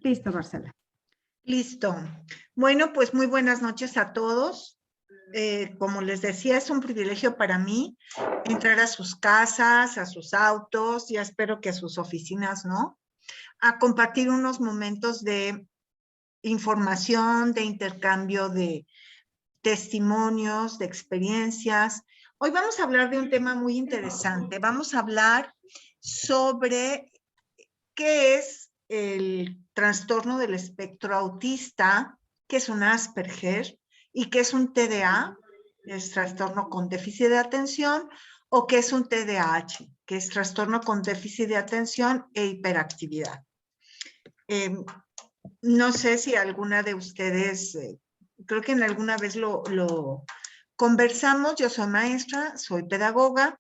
Listo, Marcela. Listo. Bueno, pues muy buenas noches a todos. Como les decía, es un privilegio para mí entrar a sus casas, a sus autos, ya espero que a sus oficinas, ¿no? A compartir unos momentos de información, de intercambio de testimonios, de experiencias. Hoy vamos a hablar de un tema muy interesante. Vamos a hablar sobre qué es el trastorno del espectro autista, qué es un Asperger y qué es un TDA, es trastorno con déficit de atención, o qué es un TDAH, que es trastorno con déficit de atención e hiperactividad. No sé si alguna de ustedes, creo que en alguna vez lo conversamos. Yo soy maestra, soy pedagoga.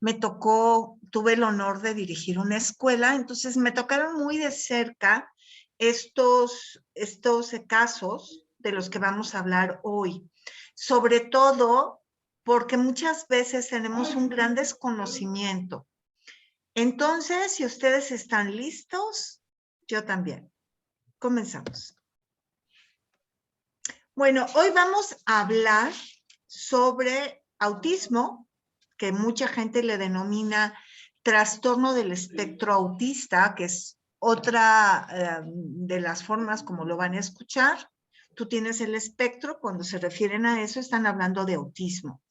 Me tocó, tuve el honor de dirigir una escuela, entonces me tocaron muy de cerca estos casos de los que vamos a hablar hoy. Sobre todo porque muchas veces tenemos un gran desconocimiento. Entonces, si ustedes están listos, yo también. Comenzamos. Bueno, hoy vamos a hablar sobre autismo, que mucha gente le denomina trastorno del espectro autista, que es otra de las formas como lo van a escuchar. Tú tienes el espectro, cuando se refieren a eso están hablando de autismo.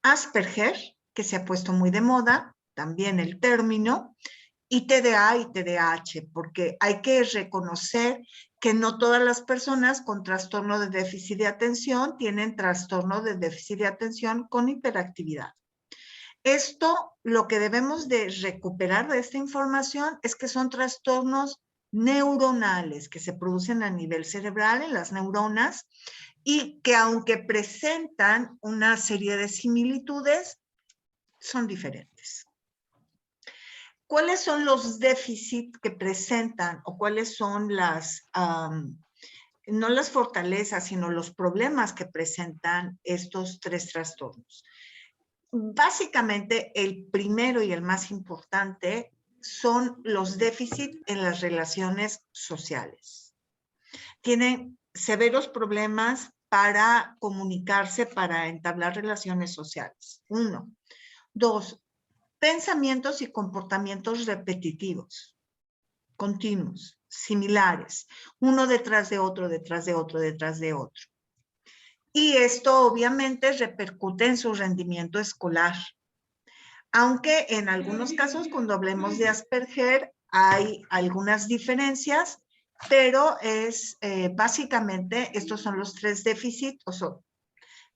Asperger, que se ha puesto muy de moda, también el término, y TDA y TDAH, porque hay que reconocer que no todas las personas con trastorno de déficit de atención tienen trastorno de déficit de atención con hiperactividad. Esto, lo que debemos de recuperar de esta información es que son trastornos neuronales que se producen a nivel cerebral en las neuronas y que aunque presentan una serie de similitudes, son diferentes. ¿Cuáles son los déficits que presentan o cuáles son las, no las fortalezas, sino los problemas que presentan estos tres trastornos? Básicamente, el primero y el más importante son los déficits en las relaciones sociales. Tienen severos problemas para comunicarse, para entablar relaciones sociales. 1. 2. Pensamientos y comportamientos repetitivos, continuos, similares, uno detrás de otro, detrás de otro, detrás de otro. Y esto obviamente repercute en su rendimiento escolar. Aunque en algunos casos, cuando hablemos de Asperger, hay algunas diferencias, pero es básicamente estos son los tres déficits, o son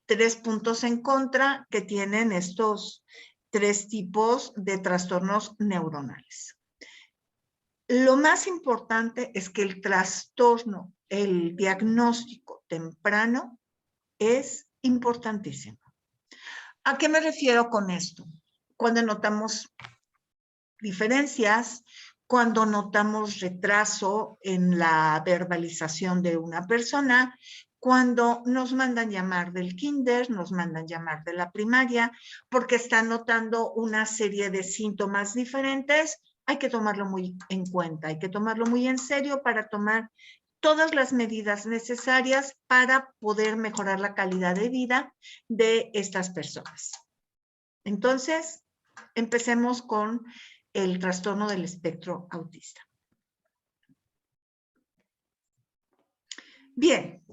tres puntos en contra que tienen estos tres tipos de trastornos neuronales. Lo más importante es que el trastorno, el diagnóstico temprano es importantísimo. ¿A qué me refiero con esto? Cuando notamos diferencias, cuando notamos retraso en la verbalización de una persona, cuando nos mandan llamar del kinder, nos mandan llamar de la primaria, porque están notando una serie de síntomas diferentes, hay que tomarlo muy en cuenta, hay que tomarlo muy en serio para tomar todas las medidas necesarias para poder mejorar la calidad de vida de estas personas. Entonces, empecemos con el trastorno del espectro autista. Bien,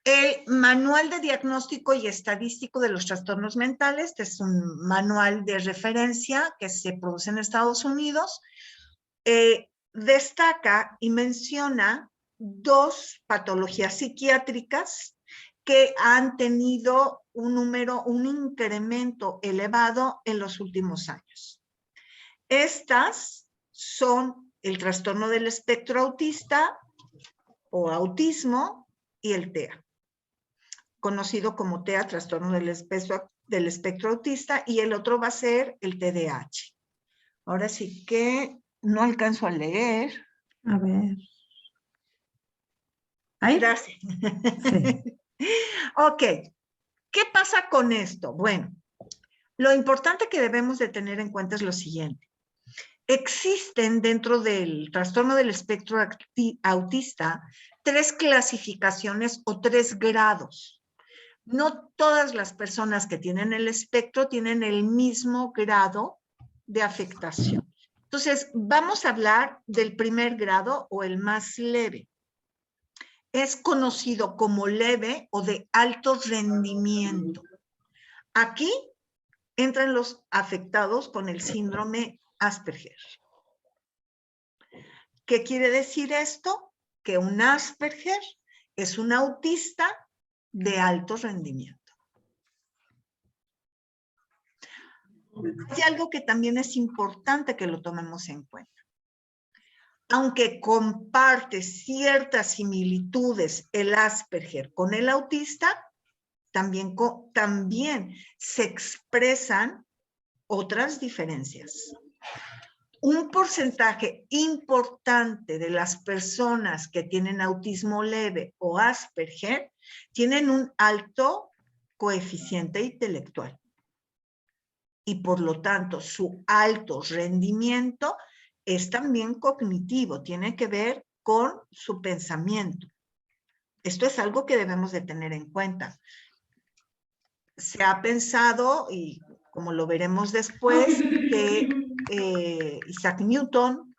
el Manual de Diagnóstico y Estadístico de los Trastornos Mentales, este es un manual de referencia que se produce en Estados Unidos, destaca y menciona dos patologías psiquiátricas que han tenido un incremento elevado en los últimos años. Estas son el trastorno del espectro autista o autismo y el TEA, conocido como TEA, trastorno del espectro autista, y el otro va a ser el TDAH. Ahora sí que no alcanzo a leer. A ver. ¿Ahí? Gracias. Sí. Ok, ¿qué pasa con esto? Bueno, lo importante que debemos de tener en cuenta es lo siguiente. Existen dentro del trastorno del espectro autista 3 clasificaciones o 3 grados. No todas las personas que tienen el espectro tienen el mismo grado de afectación. Entonces, vamos a hablar del primer grado o el más leve. Es conocido como leve o de alto rendimiento. Aquí entran los afectados con el síndrome Asperger. ¿Qué quiere decir esto? Que un Asperger es un autista de alto rendimiento. Hay algo que también es importante que lo tomemos en cuenta. Aunque comparte ciertas similitudes el Asperger con el autista, también se expresan otras diferencias. Un porcentaje importante de las personas que tienen autismo leve o Asperger tienen un alto coeficiente intelectual y por lo tanto su alto rendimiento es también cognitivo, tiene que ver con su pensamiento. Esto es algo que debemos de tener en cuenta. Se ha pensado, y como lo veremos después, que Isaac Newton,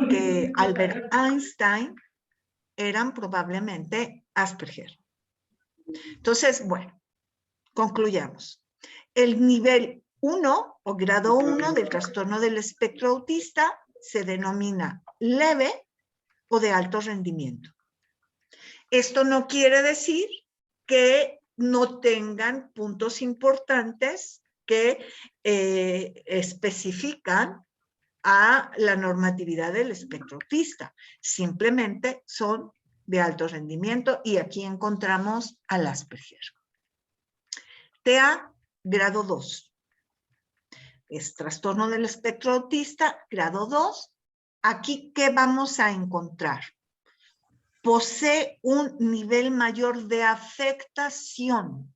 que Albert Einstein eran probablemente Asperger. Entonces, bueno, concluyamos. El nivel 1 o grado 1 del trastorno del espectro autista se denomina leve o de alto rendimiento. Esto no quiere decir que no tengan puntos importantes que especifican a la normatividad del espectro autista. Simplemente son de alto rendimiento y aquí encontramos al Asperger. TEA, grado 2. Es trastorno del espectro autista, grado 2. Aquí, ¿qué vamos a encontrar? Posee un nivel mayor de afectación,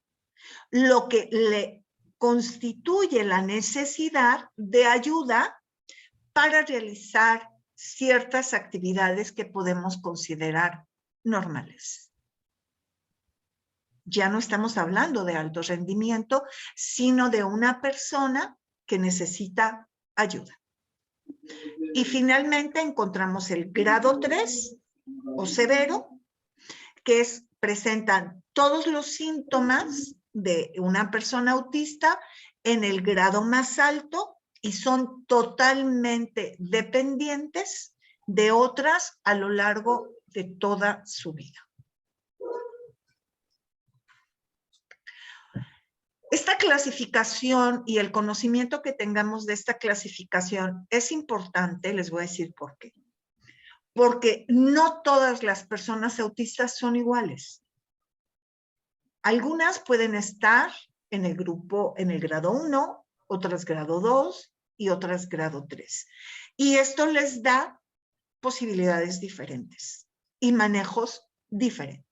lo que le constituye la necesidad de ayuda para realizar ciertas actividades que podemos considerar normales. Ya no estamos hablando de alto rendimiento, sino de una persona que necesita ayuda. Y finalmente encontramos el grado 3 o severo, que presentan todos los síntomas de una persona autista en el grado más alto y son totalmente dependientes de otras a lo largo de toda su vida. Esta clasificación y el conocimiento que tengamos de esta clasificación es importante, les voy a decir por qué. Porque no todas las personas autistas son iguales. Algunas pueden estar en el grupo, en el grado 1, otras grado 2 y otras grado 3. Y esto les da posibilidades diferentes y manejos diferentes.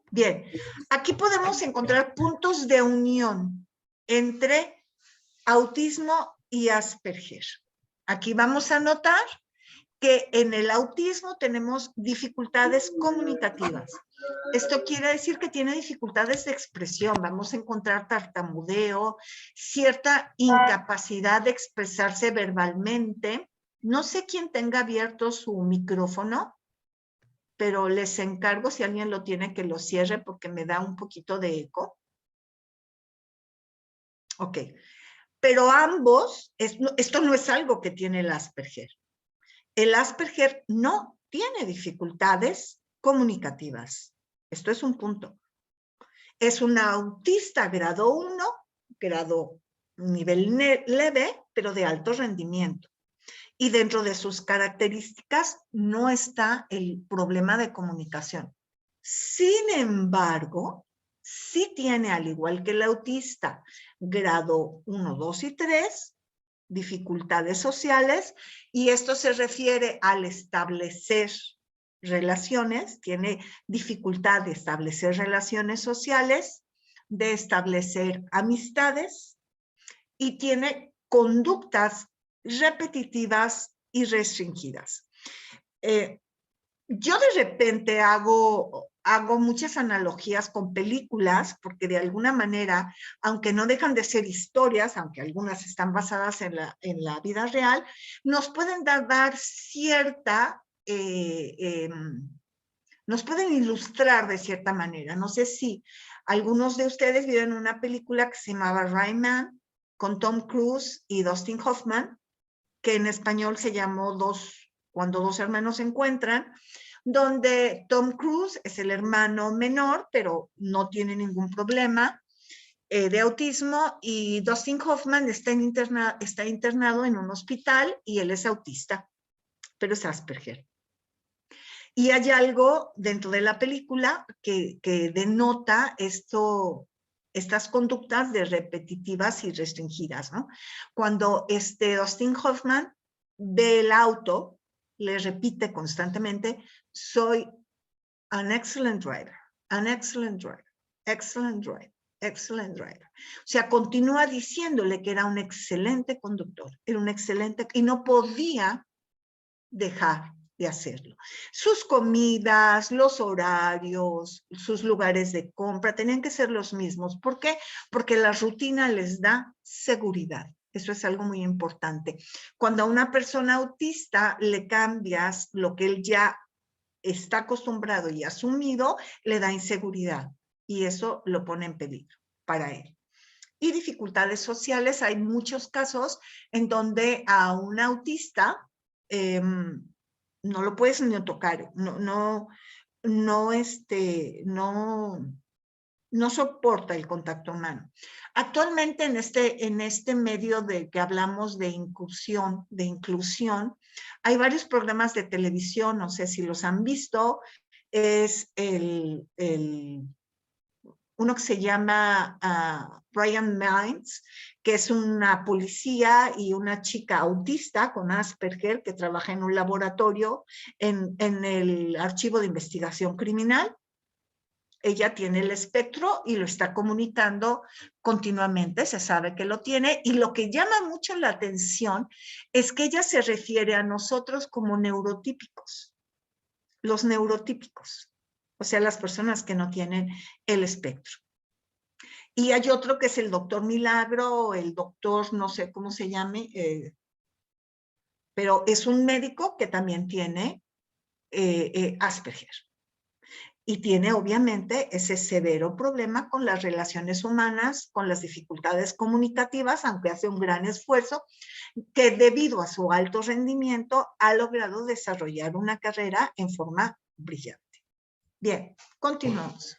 Bien, aquí podemos encontrar puntos de unión entre autismo y Asperger. Aquí vamos a notar que en el autismo tenemos dificultades comunicativas. Esto quiere decir que tiene dificultades de expresión. Vamos a encontrar tartamudeo, cierta incapacidad de expresarse verbalmente. No sé quién tenga abierto su micrófono, pero les encargo, si alguien lo tiene, que lo cierre porque me da un poquito de eco. Ok. Pero ambos, esto no es algo que tiene el Asperger. El Asperger no tiene dificultades comunicativas. Esto es un punto. Es un autista grado 1, grado nivel leve, pero de alto rendimiento. Y dentro de sus características no está el problema de comunicación. Sin embargo, sí tiene, al igual que el autista, grado 1, 2 y 3, dificultades sociales, y esto se refiere al establecer relaciones, tiene dificultad de establecer relaciones sociales, de establecer amistades, y tiene conductas repetitivas y restringidas. Yo de repente hago muchas analogías con películas, porque de alguna manera, aunque no dejan de ser historias, aunque algunas están basadas en la vida real, nos pueden dar cierta, nos pueden ilustrar de cierta manera. No sé si algunos de ustedes vieron una película que se llamaba Rain Man, con Tom Cruise y Dustin Hoffman, que en español se llamó Cuando dos hermanos se encuentran, donde Tom Cruise es el hermano menor, pero no tiene ningún problema de autismo, y Dustin Hoffman está internado en un hospital y él es autista, pero es Asperger. Y hay algo dentro de la película que denota estas conductas de repetitivas y restringidas, ¿no? Cuando Dustin Hoffman ve el auto, le repite constantemente, soy an excellent driver, an excellent driver, excellent driver, excellent driver. O sea, continúa diciéndole que era un excelente conductor, era un excelente, y no podía dejar de hacerlo. Sus comidas, los horarios, sus lugares de compra tenían que ser los mismos. ¿Por qué? Porque la rutina les da seguridad. Eso es algo muy importante. Cuando a una persona autista le cambias lo que él ya está acostumbrado y asumido, le da inseguridad y eso lo pone en peligro para él. Y dificultades sociales, hay muchos casos en donde a un autista no lo puedes ni tocar, no soporta el contacto humano. Actualmente en este medio de que hablamos de inclusión, hay varios programas de televisión, no sé si los han visto, es uno que se llama Brian Minds, que es una policía y una chica autista con Asperger que trabaja en un laboratorio en el archivo de investigación criminal. Ella tiene el espectro y lo está comunicando continuamente, se sabe que lo tiene, y lo que llama mucho la atención es que ella se refiere a nosotros como neurotípicos, los neurotípicos, o sea, las personas que no tienen el espectro. Y hay otro que es el doctor Milagro, el doctor, no sé cómo se llame, pero es un médico que también tiene Asperger. Y tiene obviamente ese severo problema con las relaciones humanas, con las dificultades comunicativas, aunque hace un gran esfuerzo, que debido a su alto rendimiento ha logrado desarrollar una carrera en forma brillante. Bien, continuamos.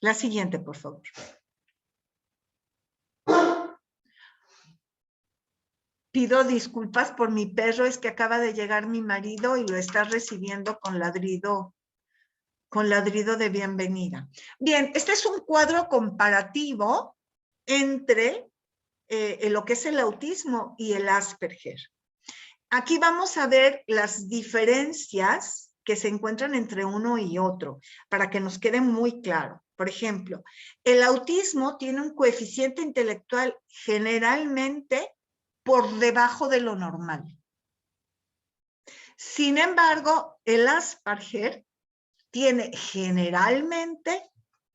La siguiente, por favor. Pido disculpas por mi perro, es que acaba de llegar mi marido y lo está recibiendo con ladrido de bienvenida. Bien, este es un cuadro comparativo entre lo que es el autismo y el Asperger. Aquí vamos a ver las diferencias que se encuentran entre uno y otro, para que nos quede muy claro. Por ejemplo, el autismo tiene un coeficiente intelectual generalmente por debajo de lo normal. Sin embargo, el Asperger tiene generalmente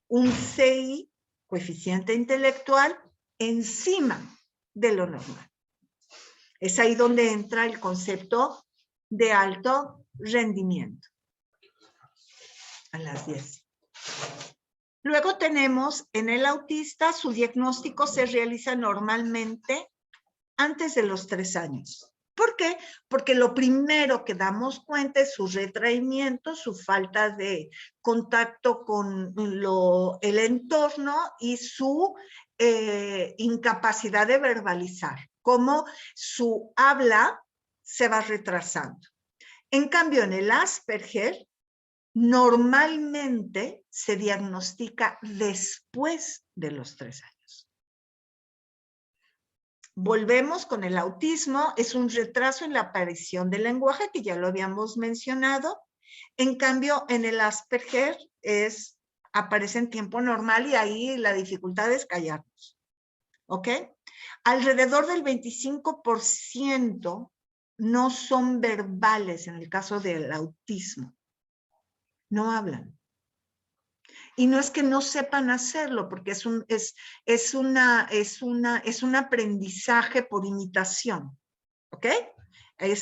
un CI, coeficiente intelectual, encima de lo normal. Es ahí donde entra el concepto de alto rendimiento. A las 10. Luego tenemos en el autista, su diagnóstico se realiza normalmente antes de los 3 años. ¿Por qué? Porque lo primero que damos cuenta es su retraimiento, su falta de contacto con el entorno y su incapacidad de verbalizar, cómo su habla se va retrasando. En cambio, en el Asperger, normalmente se diagnostica después de los 3 años. Volvemos con el autismo, es un retraso en la aparición del lenguaje, que ya lo habíamos mencionado. En cambio, en el Asperger es aparece en tiempo normal y ahí la dificultad es callarnos. ¿Ok? Alrededor del 25% no son verbales en el caso del autismo. No hablan. Y no es que no sepan hacerlo, porque es un aprendizaje por imitación. ¿Ok?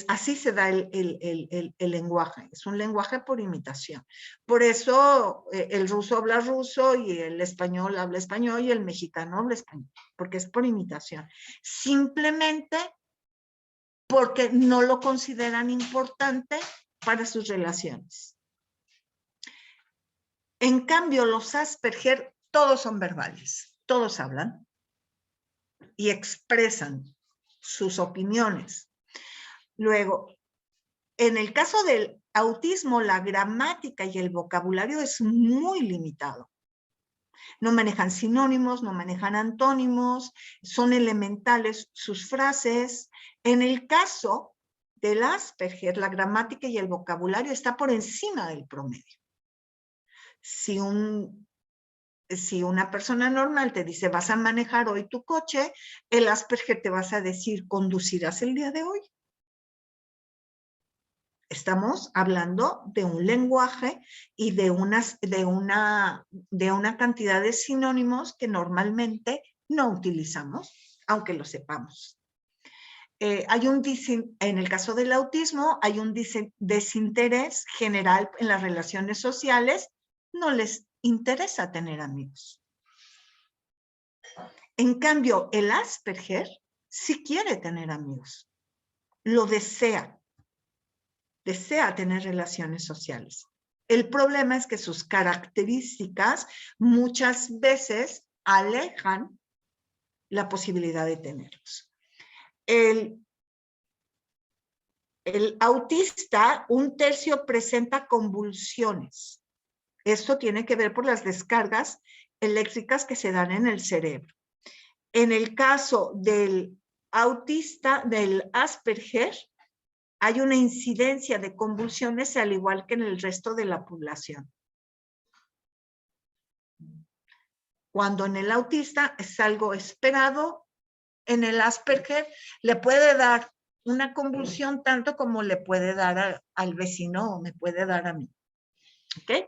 Así se da el lenguaje. Es un lenguaje por imitación. Por eso el ruso habla ruso y el español habla español y el mexicano habla español, porque es por imitación. Simplemente porque no lo consideran importante para sus relaciones. En cambio, los Asperger, todos son verbales, todos hablan y expresan sus opiniones. Luego, en el caso del autismo, la gramática y el vocabulario es muy limitado. No manejan sinónimos, no manejan antónimos, son elementales sus frases. En el caso del Asperger, la gramática y el vocabulario está por encima del promedio. Si una persona normal te dice, vas a manejar hoy tu coche, el Asperger te vas a decir, ¿conducirás el día de hoy? Estamos hablando de un lenguaje y de una cantidad de sinónimos que normalmente no utilizamos, aunque lo sepamos. En el caso del autismo, hay un desinterés general en las relaciones sociales. No les interesa tener amigos. En cambio, el Asperger sí quiere tener amigos. Lo desea. Desea tener relaciones sociales. El problema es que sus características muchas veces alejan la posibilidad de tenerlos. El autista, 1/3 presenta convulsiones. Esto tiene que ver por las descargas eléctricas que se dan en el cerebro. En el caso del autista, del Asperger, hay una incidencia de convulsiones al igual que en el resto de la población. Cuando en el autista es algo esperado, en el Asperger le puede dar una convulsión tanto como le puede dar al vecino o me puede dar a mí. ¿Ok?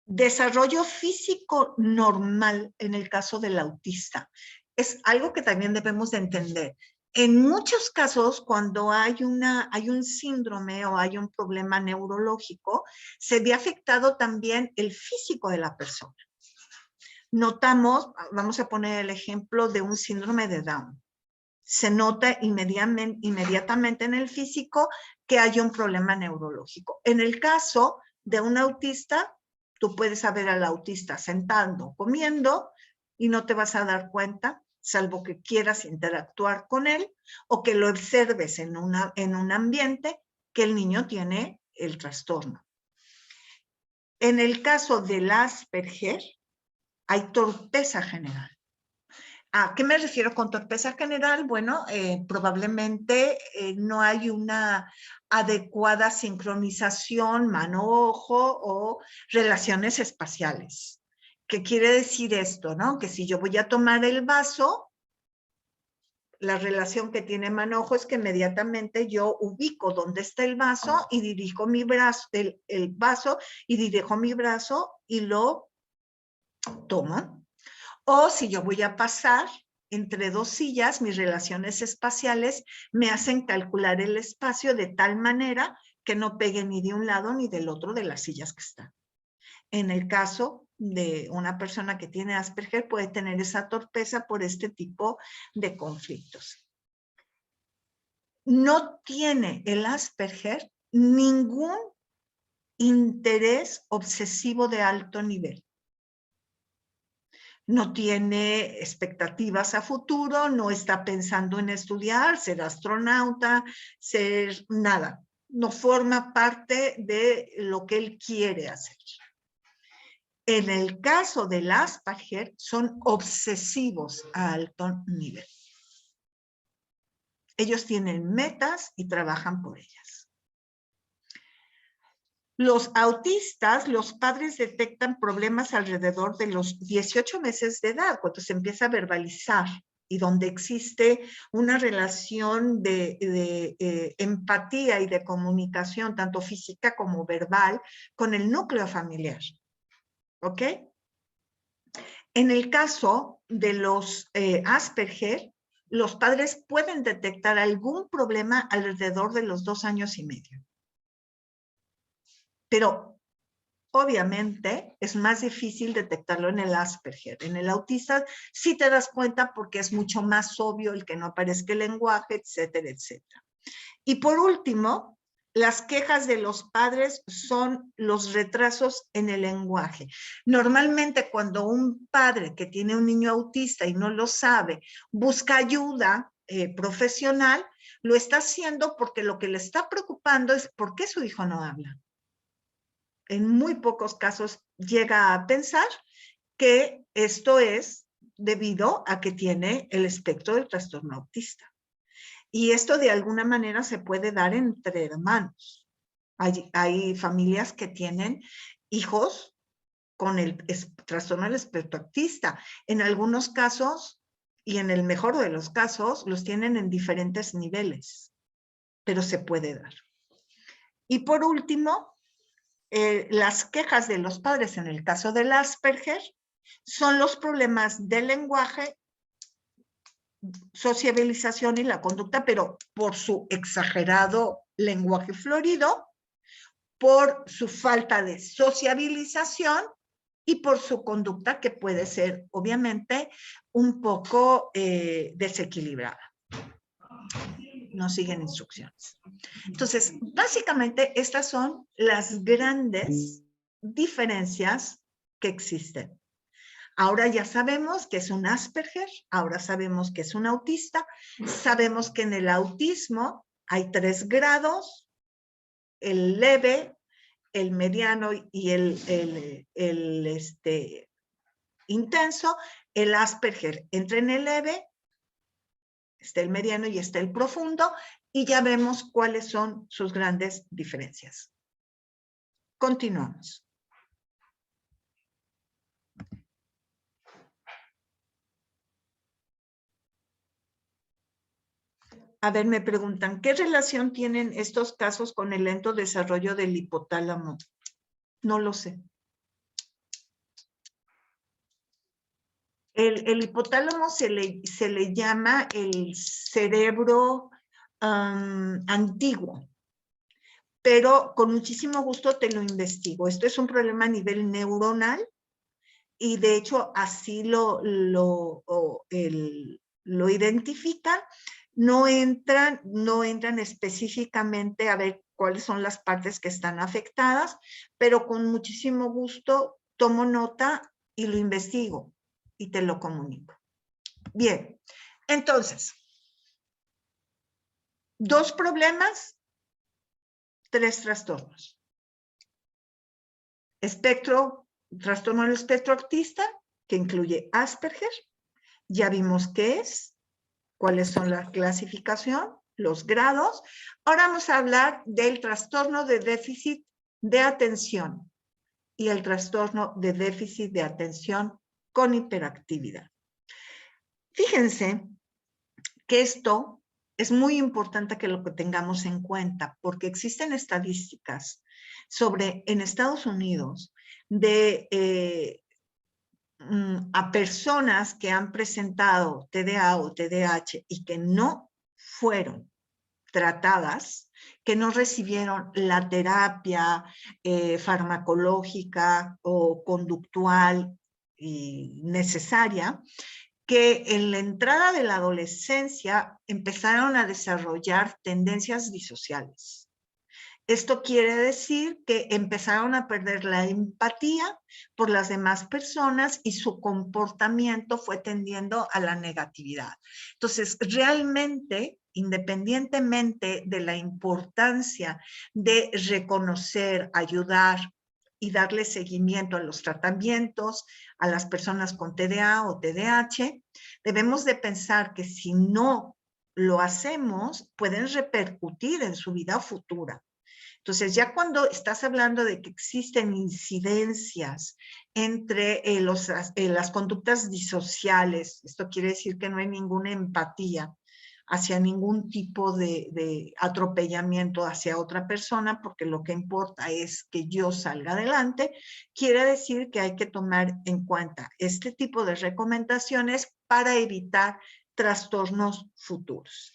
Desarrollo físico normal en el caso del autista. Es algo que también debemos de entender. En muchos casos, cuando hay un síndrome o hay un problema neurológico, se ve afectado también el físico de la persona. Notamos, vamos a poner el ejemplo de un síndrome de Down. Se nota inmediatamente en el físico que hay un problema neurológico. En el caso de un autista, tú puedes ver al autista sentando, comiendo, y no te vas a dar cuenta, salvo que quieras interactuar con él o que lo observes en un ambiente que el niño tiene el trastorno. En el caso del Asperger, hay torpeza general. ¿A qué me refiero con torpeza general? Bueno, probablemente no hay una adecuada sincronización mano-ojo o relaciones espaciales. ¿Qué quiere decir esto, no? Que si yo voy a tomar el vaso, la relación que tiene mano-ojo es que inmediatamente yo ubico dónde está el vaso y dirijo mi brazo, el vaso, y dirijo mi brazo y lo tomo. O si yo voy a pasar entre dos sillas, mis relaciones espaciales me hacen calcular el espacio de tal manera que no pegue ni de un lado ni del otro de las sillas que están. En el caso de una persona que tiene Asperger, puede tener esa torpeza por este tipo de conflictos. No tiene el Asperger ningún interés obsesivo de alto nivel. No tiene expectativas a futuro, no está pensando en estudiar, ser astronauta, ser nada. No forma parte de lo que él quiere hacer. En el caso del Asperger, son obsesivos a alto nivel. Ellos tienen metas y trabajan por ellas. Los autistas, los padres detectan problemas alrededor de los 18 meses de edad, cuando se empieza a verbalizar y donde existe una relación de empatía y de comunicación, tanto física como verbal, con el núcleo familiar. ¿Ok? En el caso de los Asperger, los padres pueden detectar algún problema alrededor de los 2 años y medio. Pero obviamente es más difícil detectarlo en el Asperger. En el autista sí te das cuenta porque es mucho más obvio el que no aparezca el lenguaje, etcétera, etcétera. Y por último, las quejas de los padres son los retrasos en el lenguaje. Normalmente cuando un padre que tiene un niño autista y no lo sabe, busca ayuda profesional, lo está haciendo porque lo que le está preocupando es por qué su hijo no habla. En muy pocos casos llega a pensar que esto es debido a que tiene el espectro del trastorno autista. Y esto de alguna manera se puede dar entre hermanos. Hay familias que tienen hijos con el trastorno del espectro autista. En algunos casos, y en el mejor de los casos, los tienen en diferentes niveles, pero se puede dar. Y por último, las quejas de los padres en el caso del Asperger son los problemas del lenguaje, sociabilización y la conducta, pero por su exagerado lenguaje florido, por su falta de sociabilización y por su conducta que puede ser, obviamente, un poco desequilibrada. No siguen instrucciones. Entonces, básicamente, estas son las grandes diferencias que existen. Ahora ya sabemos que es un Asperger, ahora sabemos que es un autista, sabemos que en el autismo hay 3 grados, el leve, el mediano y el intenso. El Asperger entra en el leve, está el mediano y está el profundo, y ya vemos cuáles son sus grandes diferencias. Continuamos. A ver, me preguntan, ¿qué relación tienen estos casos con el lento desarrollo del hipotálamo? No lo sé. El hipotálamo se le llama el cerebro antiguo, pero con muchísimo gusto te lo investigo. Esto es un problema a nivel neuronal y de hecho así lo identifican. No entran específicamente a ver cuáles son las partes que están afectadas, pero con muchísimo gusto tomo nota y lo investigo y te lo comunico. Bien, entonces, 2 problemas, 3 trastornos. Trastorno del espectro autista, que incluye Asperger. Ya vimos qué es, cuáles son la clasificación, los grados. Ahora vamos a hablar del trastorno de déficit de atención y el trastorno de déficit de atención con hiperactividad. Fíjense que esto es muy importante que lo que tengamos en cuenta, porque existen estadísticas en Estados Unidos a personas que han presentado TDA o TDAH y que no fueron tratadas, que no recibieron la terapia farmacológica o conductual necesaria, que en la entrada de la adolescencia empezaron a desarrollar tendencias disociales. Esto quiere decir que empezaron a perder la empatía por las demás personas y su comportamiento fue tendiendo a la negatividad. Entonces, realmente, independientemente de la importancia de reconocer, ayudar y darle seguimiento a los tratamientos, a las personas con TDA o TDAH, debemos de pensar que si no lo hacemos, pueden repercutir en su vida futura. Entonces, ya cuando estás hablando de que existen incidencias entre las conductas disociales, esto quiere decir que no hay ninguna empatía hacia ningún tipo de atropellamiento hacia otra persona, porque lo que importa es que yo salga adelante, quiere decir que hay que tomar en cuenta este tipo de recomendaciones para evitar trastornos futuros.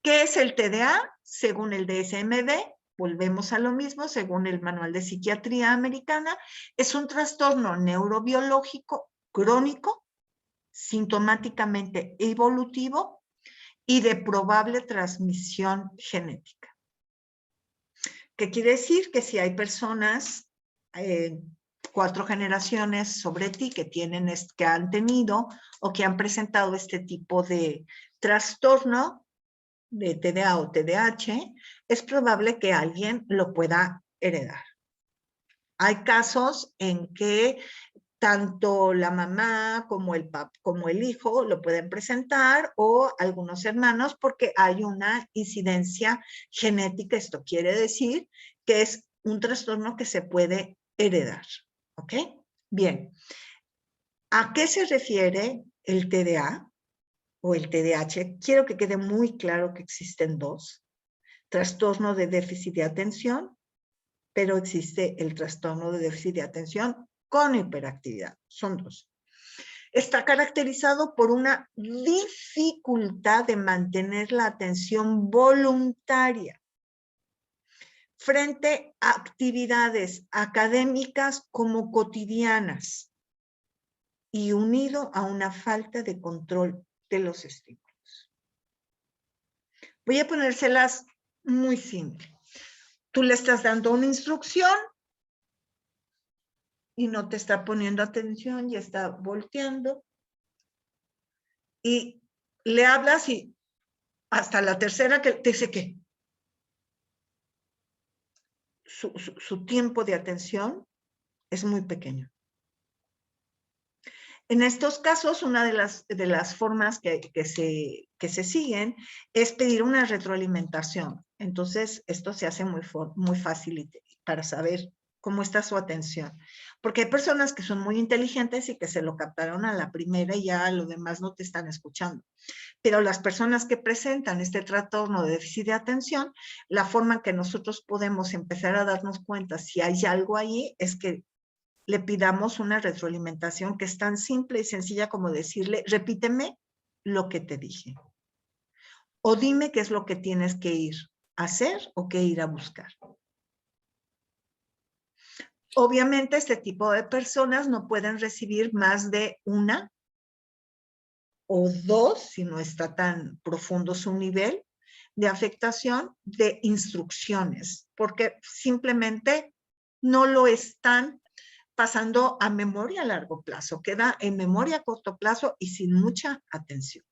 ¿Qué es el TDA? Según el DSM-5, volvemos a lo mismo, según el Manual de Psiquiatría Americana, es un trastorno neurobiológico crónico, sintomáticamente evolutivo y de probable transmisión genética. ¿Qué quiere decir? Que si hay personas, 4 generaciones sobre ti que han tenido o que han presentado este tipo de trastorno de TDA o TDAH, es probable que alguien lo pueda heredar. Hay casos en que tanto la mamá como el hijo lo pueden presentar o algunos hermanos porque hay una incidencia genética. Esto quiere decir que es un trastorno que se puede heredar. ¿Ok? Bien. ¿A qué se refiere el TDA o el TDAH? Quiero que quede muy claro que existen dos. Trastorno de déficit de atención, pero existe el trastorno de déficit de atención con hiperactividad. Son dos. Está caracterizado por una dificultad de mantener la atención voluntaria frente a actividades académicas como cotidianas y unido a una falta de control de los estímulos. Voy a ponérselas muy simple. Tú le estás dando una instrucción y no te está poniendo atención y está volteando. Y le hablas y hasta la tercera que te dice que su tiempo de atención es muy pequeño. En estos casos, una de las formas que se siguen es pedir una retroalimentación. Entonces, esto se hace muy fácil para saber cómo está su atención. Porque hay personas que son muy inteligentes y que se lo captaron a la primera y ya lo demás no te están escuchando. Pero las personas que presentan este trastorno de déficit de atención, la forma en que nosotros podemos empezar a darnos cuenta si hay algo ahí es que le pidamos una retroalimentación que es tan simple y sencilla como decirle, repíteme lo que te dije. O dime qué es lo que tienes que ir a hacer o que ir a buscar. Obviamente, este tipo de personas no pueden recibir más de una o dos, si no está tan profundo su nivel de afectación, de instrucciones, porque simplemente no lo están pasando a memoria a largo plazo, queda en memoria a corto plazo y sin mucha atención.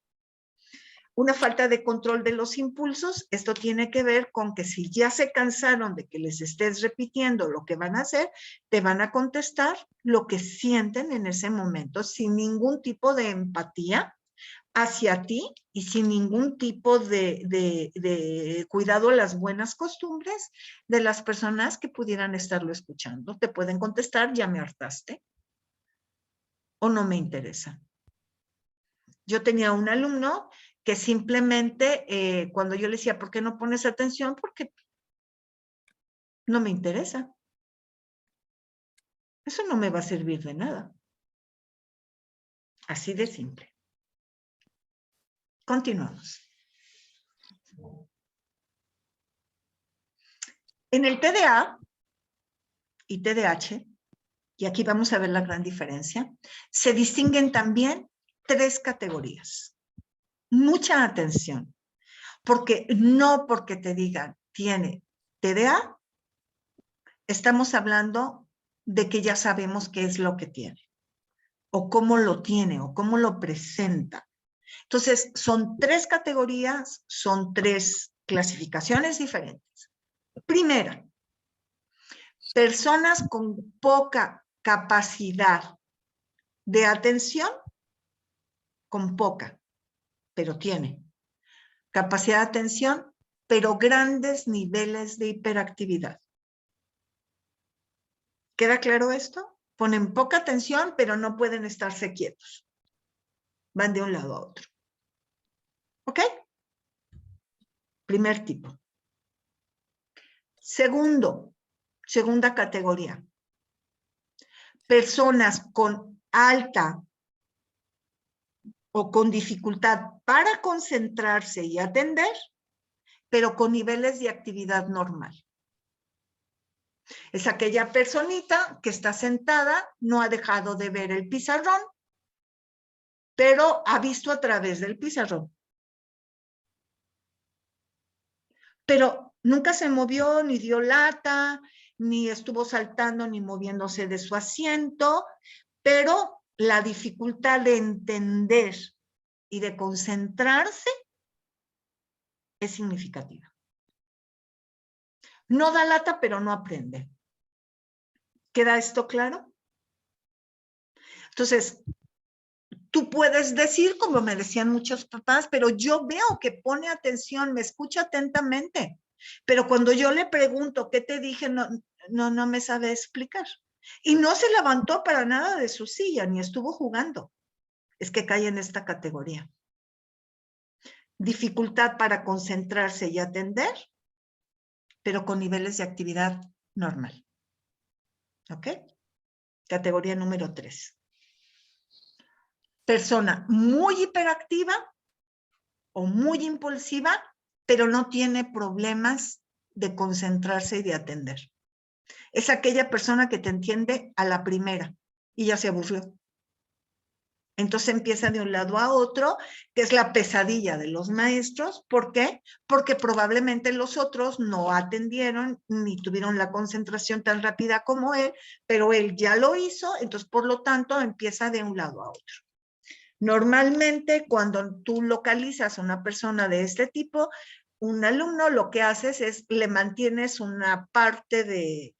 Una falta de control de los impulsos, esto tiene que ver con que si ya se cansaron de que les estés repitiendo lo que van a hacer, te van a contestar lo que sienten en ese momento sin ningún tipo de empatía hacia ti y sin ningún tipo de cuidado a las buenas costumbres de las personas que pudieran estarlo escuchando. Te pueden contestar, ya me hartaste, o no me interesa. Yo tenía un alumno que simplemente, cuando yo le decía, ¿por qué no pones atención? Porque no me interesa. Eso no me va a servir de nada. Así de simple. Continuamos. En el TDA y TDAH, y aquí vamos a ver la gran diferencia, se distinguen también 3 categorías. Mucha atención, porque no porque te digan tiene TDA, estamos hablando de que ya sabemos qué es lo que tiene, o cómo lo tiene, o cómo lo presenta. Entonces, son 3 categorías, son 3 clasificaciones diferentes. Primera, personas con poca capacidad de atención, con poca, pero tiene capacidad de atención pero grandes niveles de hiperactividad. ¿Queda claro esto? Ponen poca atención, pero no pueden estarse quietos. Van de un lado a otro. ¿Ok? Primer tipo. Segunda categoría. Personas con alta o con dificultad para concentrarse y atender, pero con niveles de actividad normal. Es aquella personita que está sentada, no ha dejado de ver el pizarrón, pero ha visto a través del pizarrón. Pero nunca se movió, ni dio lata, ni estuvo saltando, ni moviéndose de su asiento, pero la dificultad de entender y de concentrarse es significativa. No da lata, pero no aprende. ¿Queda esto claro? Entonces, tú puedes decir, como me decían muchos papás, pero yo veo que pone atención, me escucha atentamente. Pero cuando yo le pregunto, ¿qué te dije? No me sabe explicar. Y no se levantó para nada de su silla, ni estuvo jugando. Es que cae en esta categoría. Dificultad para concentrarse y atender, pero con niveles de actividad normal. ¿Ok? Categoría número 3. Persona muy hiperactiva o muy impulsiva, pero no tiene problemas de concentrarse y de atender. Es aquella persona que te entiende a la primera y ya se aburrió. Entonces empieza de un lado a otro, que es la pesadilla de los maestros. ¿Por qué? Porque probablemente los otros no atendieron ni tuvieron la concentración tan rápida como él, pero él ya lo hizo, entonces por lo tanto empieza de un lado a otro. Normalmente cuando tú localizas a una persona de este tipo, un alumno lo que haces es le mantienes una parte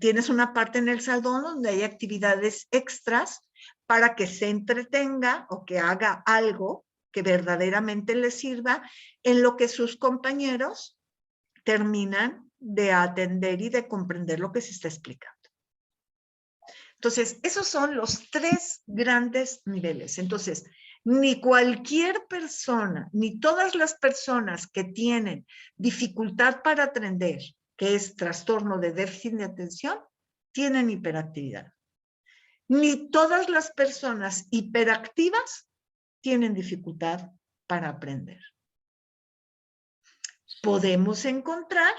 tienes una parte en el salón donde hay actividades extras para que se entretenga o que haga algo que verdaderamente le sirva en lo que sus compañeros terminan de atender y de comprender lo que se está explicando. Entonces, esos son los 3 grandes niveles. Entonces, ni cualquier persona, ni todas las personas que tienen dificultad para atender, que es trastorno de déficit de atención, tienen hiperactividad. Ni todas las personas hiperactivas tienen dificultad para aprender. Podemos encontrar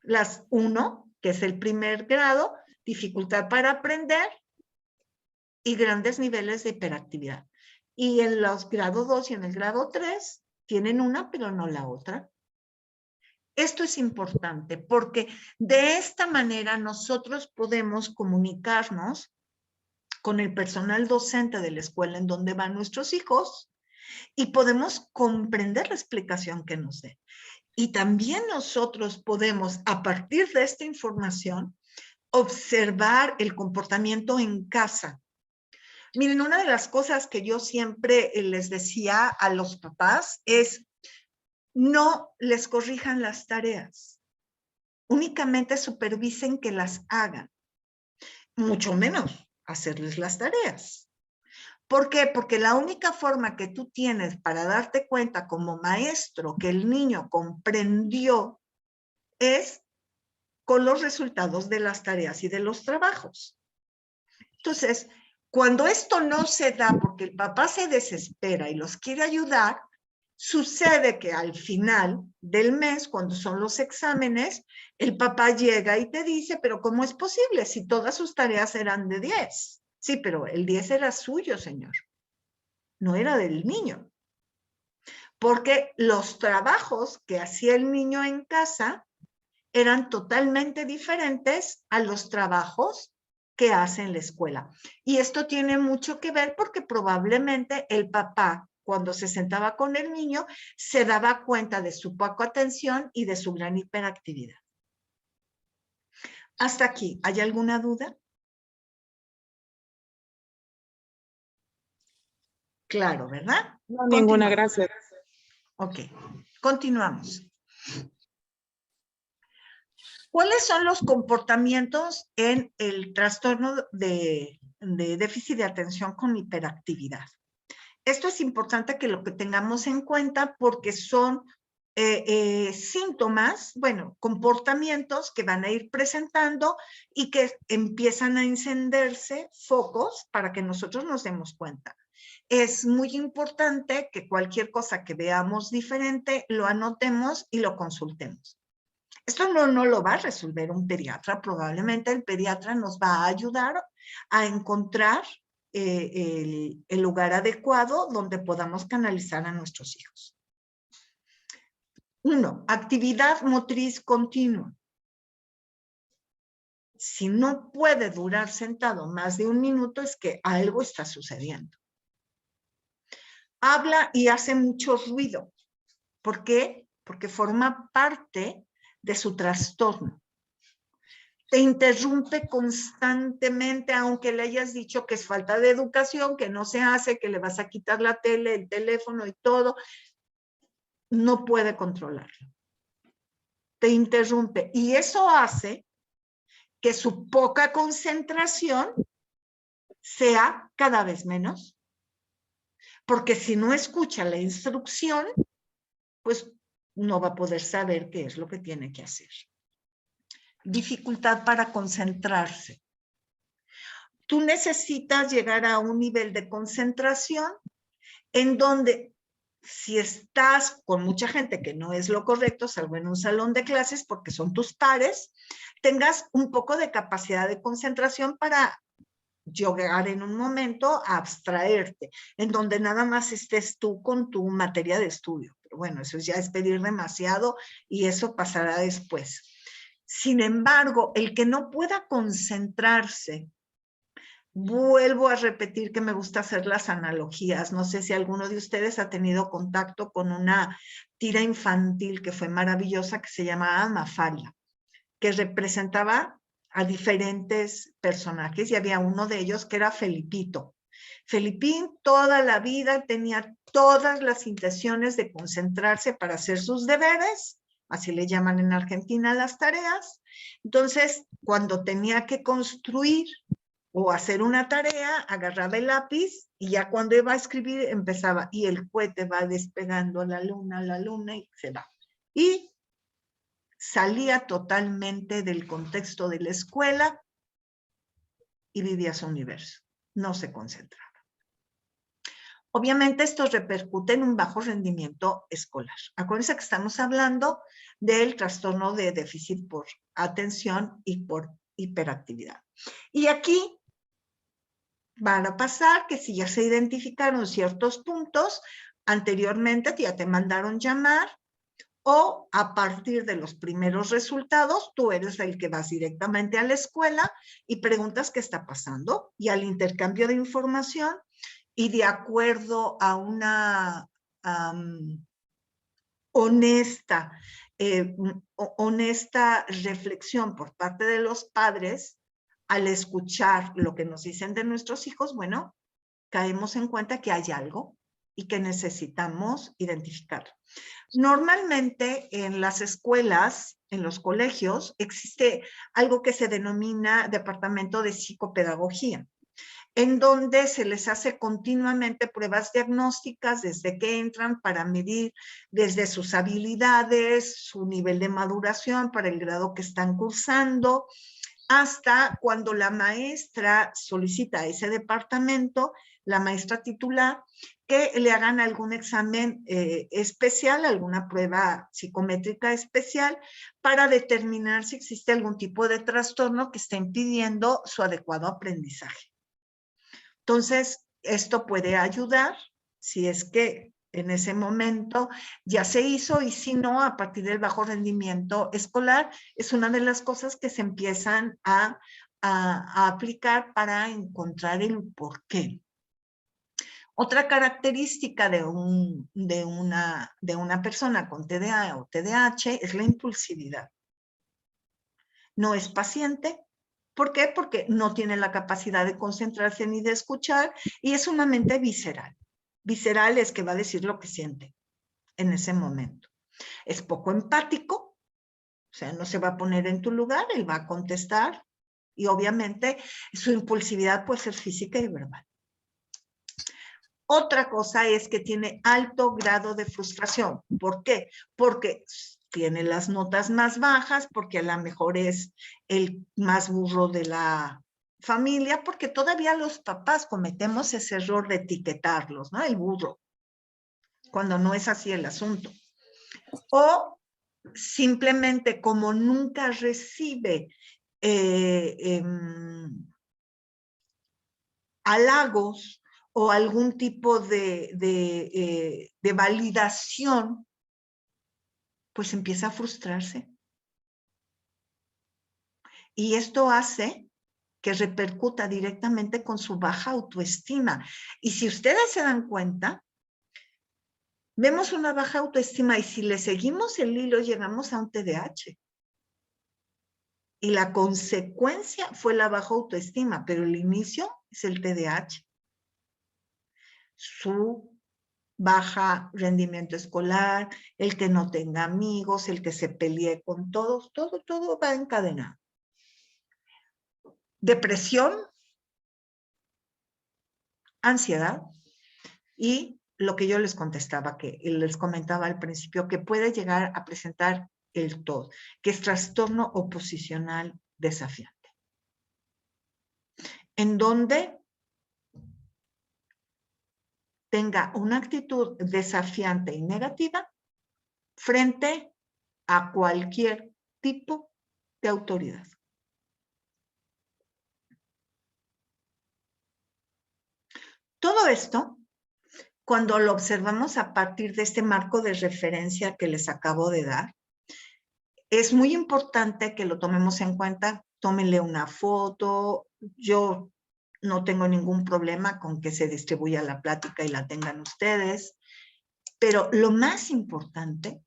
las 1, que es el primer grado, dificultad para aprender y grandes niveles de hiperactividad. Y en los grado 2 y en el grado 3 tienen una, pero no la otra. Esto es importante porque de esta manera nosotros podemos comunicarnos con el personal docente de la escuela en donde van nuestros hijos y podemos comprender la explicación que nos den. Y también nosotros podemos, a partir de esta información, observar el comportamiento en casa. Miren, una de las cosas que yo siempre les decía a los papás es no les corrijan las tareas, únicamente supervisen que las hagan, mucho menos hacerles las tareas. ¿Por qué? Porque la única forma que tú tienes para darte cuenta como maestro que el niño comprendió es con los resultados de las tareas y de los trabajos. Entonces, cuando esto no se da porque el papá se desespera y los quiere ayudar, sucede que al final del mes, cuando son los exámenes, el papá llega y te dice, pero ¿cómo es posible si todas sus tareas eran de 10? Sí, pero el 10 era suyo, señor. No era del niño. Porque los trabajos que hacía el niño en casa eran totalmente diferentes a los trabajos que hace en la escuela. Y esto tiene mucho que ver porque probablemente el papá, cuando se sentaba con el niño, se daba cuenta de su poca atención y de su gran hiperactividad. Hasta aquí, ¿hay alguna duda? Claro, ¿verdad? No, ninguna, Continuamos. gracias. Ok, continuamos. ¿Cuáles son los comportamientos en el trastorno de déficit de atención con hiperactividad? Esto es importante que lo que tengamos en cuenta porque son síntomas, bueno, comportamientos que van a ir presentando y que empiezan a encenderse focos para que nosotros nos demos cuenta. Es muy importante que cualquier cosa que veamos diferente lo anotemos y lo consultemos. Esto no lo va a resolver un pediatra, probablemente el pediatra nos va a ayudar a encontrar el lugar adecuado donde podamos canalizar a nuestros hijos. 1. Actividad motriz continua. Si no puede durar sentado más de 1 minuto es que algo está sucediendo. Habla y hace mucho ruido. ¿Por qué? Porque forma parte de su trastorno. Te interrumpe constantemente, aunque le hayas dicho que es falta de educación, que no se hace, que le vas a quitar la tele, el teléfono y todo, no puede controlarlo. Te interrumpe y eso hace que su poca concentración sea cada vez menos. Porque si no escucha la instrucción, pues no va a poder saber qué es lo que tiene que hacer. Dificultad para concentrarse. Tú necesitas llegar a un nivel de concentración en donde si estás con mucha gente que no es lo correcto, salvo en un salón de clases porque son tus pares, tengas un poco de capacidad de concentración para llegar en un momento a abstraerte, en donde nada más estés tú con tu materia de estudio. Pero bueno, eso ya es pedir demasiado y eso pasará después. Sin embargo, el que no pueda concentrarse, vuelvo a repetir que me gusta hacer las analogías. No sé si alguno de ustedes ha tenido contacto con una tira infantil que fue maravillosa, que se llamaba Mafalda, que representaba a diferentes personajes y había uno de ellos que era Felipito. Felipín toda la vida tenía todas las intenciones de concentrarse para hacer sus deberes, así le llaman en Argentina las tareas. Entonces, cuando tenía que construir o hacer una tarea, agarraba el lápiz y ya cuando iba a escribir empezaba y el cohete va despegando a la luna y se va. Y salía totalmente del contexto de la escuela y vivía su universo. No se concentraba. Obviamente esto repercute en un bajo rendimiento escolar. Acuérdense que estamos hablando del trastorno de déficit por atención y por hiperactividad. Y aquí van a pasar que si ya se identificaron ciertos puntos, anteriormente ya te mandaron llamar, o a partir de los primeros resultados, tú eres el que vas directamente a la escuela y preguntas qué está pasando y al intercambio de información y de acuerdo a una honesta reflexión por parte de los padres, al escuchar lo que nos dicen de nuestros hijos, bueno, caemos en cuenta que hay algo y que necesitamos identificar. Normalmente en las escuelas, en los colegios, existe algo que se denomina departamento de psicopedagogía, en donde se les hace continuamente pruebas diagnósticas desde que entran para medir desde sus habilidades, su nivel de maduración para el grado que están cursando, hasta cuando la maestra solicita a ese departamento, la maestra titular, que le hagan algún examen especial, alguna prueba psicométrica especial, para determinar si existe algún tipo de trastorno que esté impidiendo su adecuado aprendizaje. Entonces, esto puede ayudar si es que en ese momento ya se hizo y si no, a partir del bajo rendimiento escolar, es una de las cosas que se empiezan a aplicar para encontrar el porqué. Otra característica de una persona con TDA o TDAH es la impulsividad. No es paciente. ¿Por qué? Porque no tiene la capacidad de concentrarse ni de escuchar y es sumamente visceral. Visceral es que va a decir lo que siente. en ese momento. Es poco empático, o sea, no se va a poner en tu lugar, él va a contestar y obviamente su impulsividad puede ser física y verbal. Otra cosa es que tiene alto grado de frustración. ¿Por qué? Porque tiene las notas más bajas, porque a lo mejor es el más burro de la familia, porque todavía los papás cometemos ese error de etiquetarlos, ¿no? El burro, cuando no es así el asunto. O simplemente como nunca recibe halagos o algún tipo de validación, pues empieza a frustrarse. Y esto hace que repercuta directamente con su baja autoestima. Y si ustedes se dan cuenta, vemos una baja autoestima y si le seguimos el hilo llegamos a un TDAH. Y la consecuencia fue la baja autoestima, pero el inicio es el TDAH. Su baja rendimiento escolar, el que no tenga amigos, el que se pelee con todos, todo va encadenado. Depresión, ansiedad y lo que yo les contestaba, que les comentaba al principio, que puede llegar a presentar el TOD, que es trastorno oposicional desafiante, en donde tenga una actitud desafiante y negativa frente a cualquier tipo de autoridad. Todo esto, cuando lo observamos a partir de este marco de referencia que les acabo de dar, es muy importante que lo tomemos en cuenta. Tómenle una foto. Yo no tengo ningún problema con que se distribuya la plática y la tengan ustedes. Pero lo más importante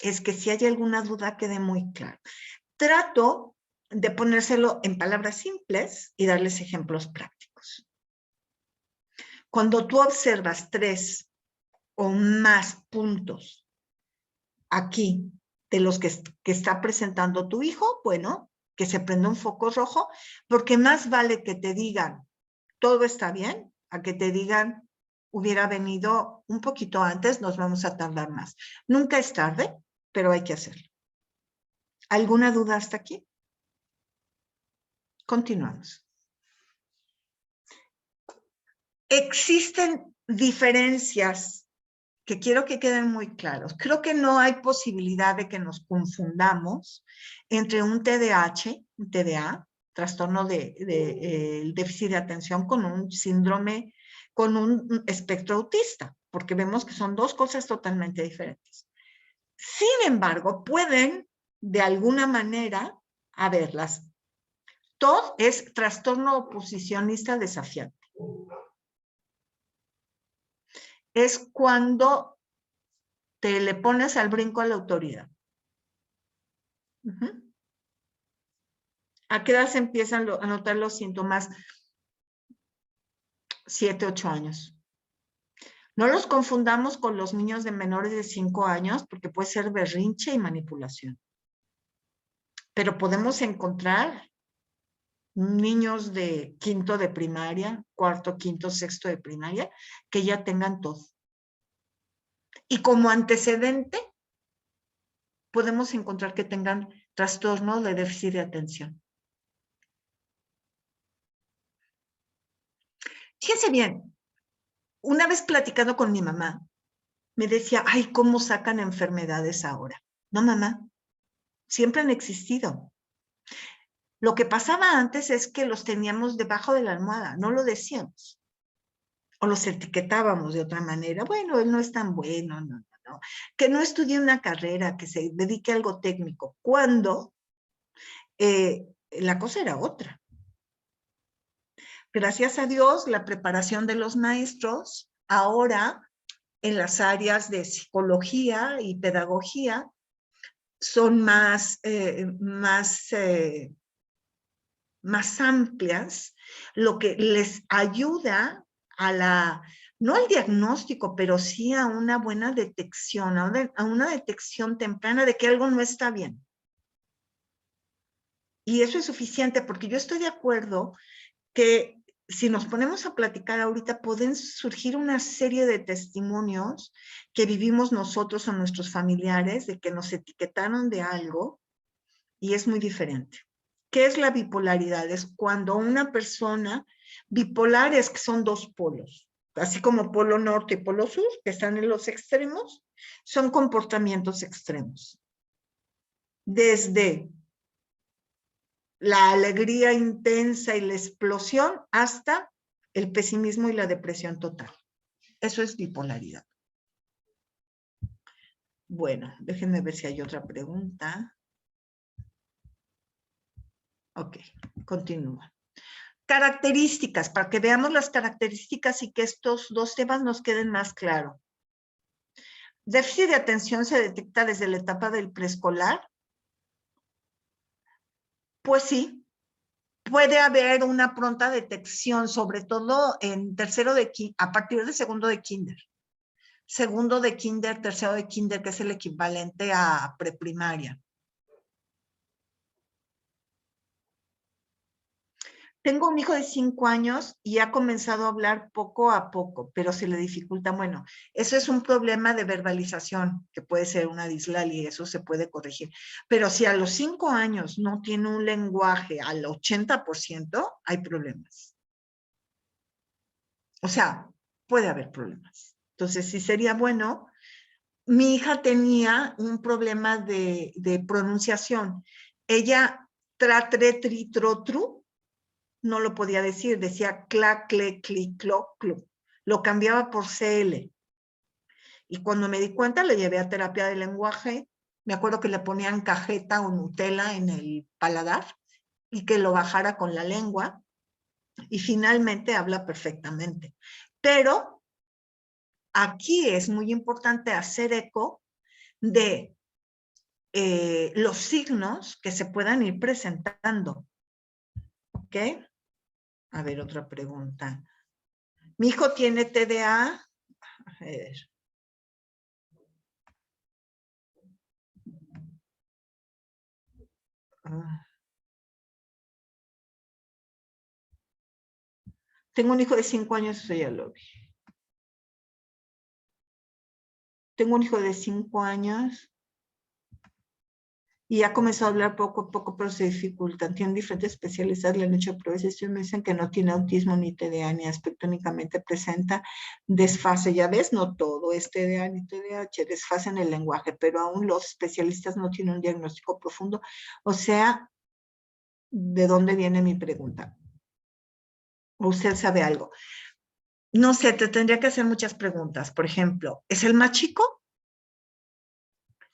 es que si hay alguna duda quede muy claro. Trato de ponérselo en palabras simples y darles ejemplos prácticos. Cuando tú observas 3 o más puntos aquí de los que está presentando tu hijo, bueno, que se prenda un foco rojo, porque más vale que te digan todo está bien, a que te digan hubiera venido un poquito antes, nos vamos a tardar más. Nunca es tarde, pero hay que hacerlo. ¿Alguna duda hasta aquí? Continuamos. Existen diferencias que quiero que queden muy claros. Creo que no hay posibilidad de que nos confundamos entre un TDAH, un TDA, trastorno de déficit de atención, con un síndrome, con un espectro autista, porque vemos que son dos cosas totalmente diferentes. Sin embargo, pueden de alguna manera haberlas. TOD es trastorno oposicionista desafiante. Es cuando te le pones al brinco a la autoridad. ¿A qué edad se empiezan a notar los síntomas? 7, 8 años. No los confundamos con los niños de menores de 5 años porque puede ser berrinche y manipulación. Pero podemos encontrar niños de quinto de primaria, cuarto, quinto, sexto de primaria, que ya tengan todo. Y como antecedente, podemos encontrar que tengan trastorno de déficit de atención. Fíjense bien, una vez platicando con mi mamá, me decía, ay, ¿cómo sacan enfermedades ahora? No, mamá, siempre han existido. Lo que pasaba antes es que los teníamos debajo de la almohada, no lo decíamos. O los etiquetábamos de otra manera. Bueno, él no es tan bueno, no. Que no estudie una carrera, que se dedique a algo técnico. Cuando la cosa era otra. Gracias a Dios, la preparación de los maestros ahora en las áreas de psicología y pedagogía son más amplias, lo que les ayuda a la no al diagnóstico, pero sí a una buena detección, a una detección temprana de que algo no está bien. Y eso es suficiente, porque yo estoy de acuerdo que si nos ponemos a platicar ahorita, pueden surgir una serie de testimonios que vivimos nosotros o nuestros familiares de que nos etiquetaron de algo y es muy diferente. ¿Qué es la bipolaridad? Es cuando una persona, bipolar es que son dos polos, así como polo norte y polo sur, que están en los extremos, son comportamientos extremos. Desde la alegría intensa y la explosión hasta el pesimismo y la depresión total. Eso es bipolaridad. Bueno, déjenme ver si hay otra pregunta. Ok, continúa. Características, para que veamos las características y que estos dos temas nos queden más claros. ¿Déficit de atención se detecta desde la etapa del preescolar? Pues sí, puede haber una pronta detección, sobre todo en tercero de a partir de segundo de kinder. Segundo de kinder, tercero de kinder, que es el equivalente a preprimaria. Tengo un hijo de 5 años y ha comenzado a hablar poco a poco, pero se le dificulta. Bueno, eso es un problema de verbalización, que puede ser una dislalia y eso se puede corregir. Pero si a los 5 años no tiene un lenguaje al 80%, hay problemas. O sea, puede haber problemas. Entonces, sí sería bueno. Mi hija tenía un problema de pronunciación. Ella, tra, tre, tri, tro, tru, no lo podía decir, decía cla, cle, cli, clo, clu. Lo cambiaba por CL. Y cuando me di cuenta, le llevé a terapia de lenguaje. Me acuerdo que le ponían cajeta o Nutella en el paladar y que lo bajara con la lengua. Y finalmente habla perfectamente. Pero aquí es muy importante hacer eco de los signos que se puedan ir presentando. ¿Ok? A ver, otra pregunta. Mi hijo tiene TDA. A ver. Tengo un hijo de 5 años, eso ya lo vi. Tengo un hijo de 5 años y ha comenzado a hablar poco a poco, pero se dificultan. Tienen diferentes especialidades, le han hecho pruebas y me dicen que no tiene autismo ni TDA ni aspecto, únicamente presenta desfase. Ya ves, no todo es TDA ni TDAH, desfase en el lenguaje, pero aún los especialistas no tienen un diagnóstico profundo. O sea, ¿de dónde viene mi pregunta? ¿Usted sabe algo? No sé, te tendría que hacer muchas preguntas. Por ejemplo, ¿es el más chico?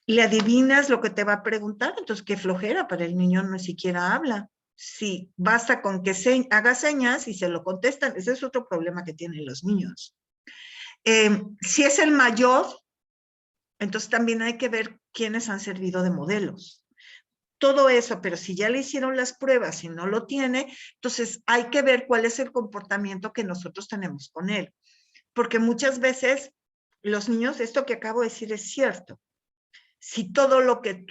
Le adivinas lo que te va a preguntar, entonces qué flojera, para el niño no siquiera habla. Sí, basta con que haga señas y se lo contestan. Ese es otro problema que tienen los niños. Si es el mayor, entonces también hay que ver quiénes han servido de modelos. Todo eso, pero si ya le hicieron las pruebas y no lo tiene, entonces hay que ver cuál es el comportamiento que nosotros tenemos con él. Porque muchas veces los niños, esto que acabo de decir es cierto. Si todo lo que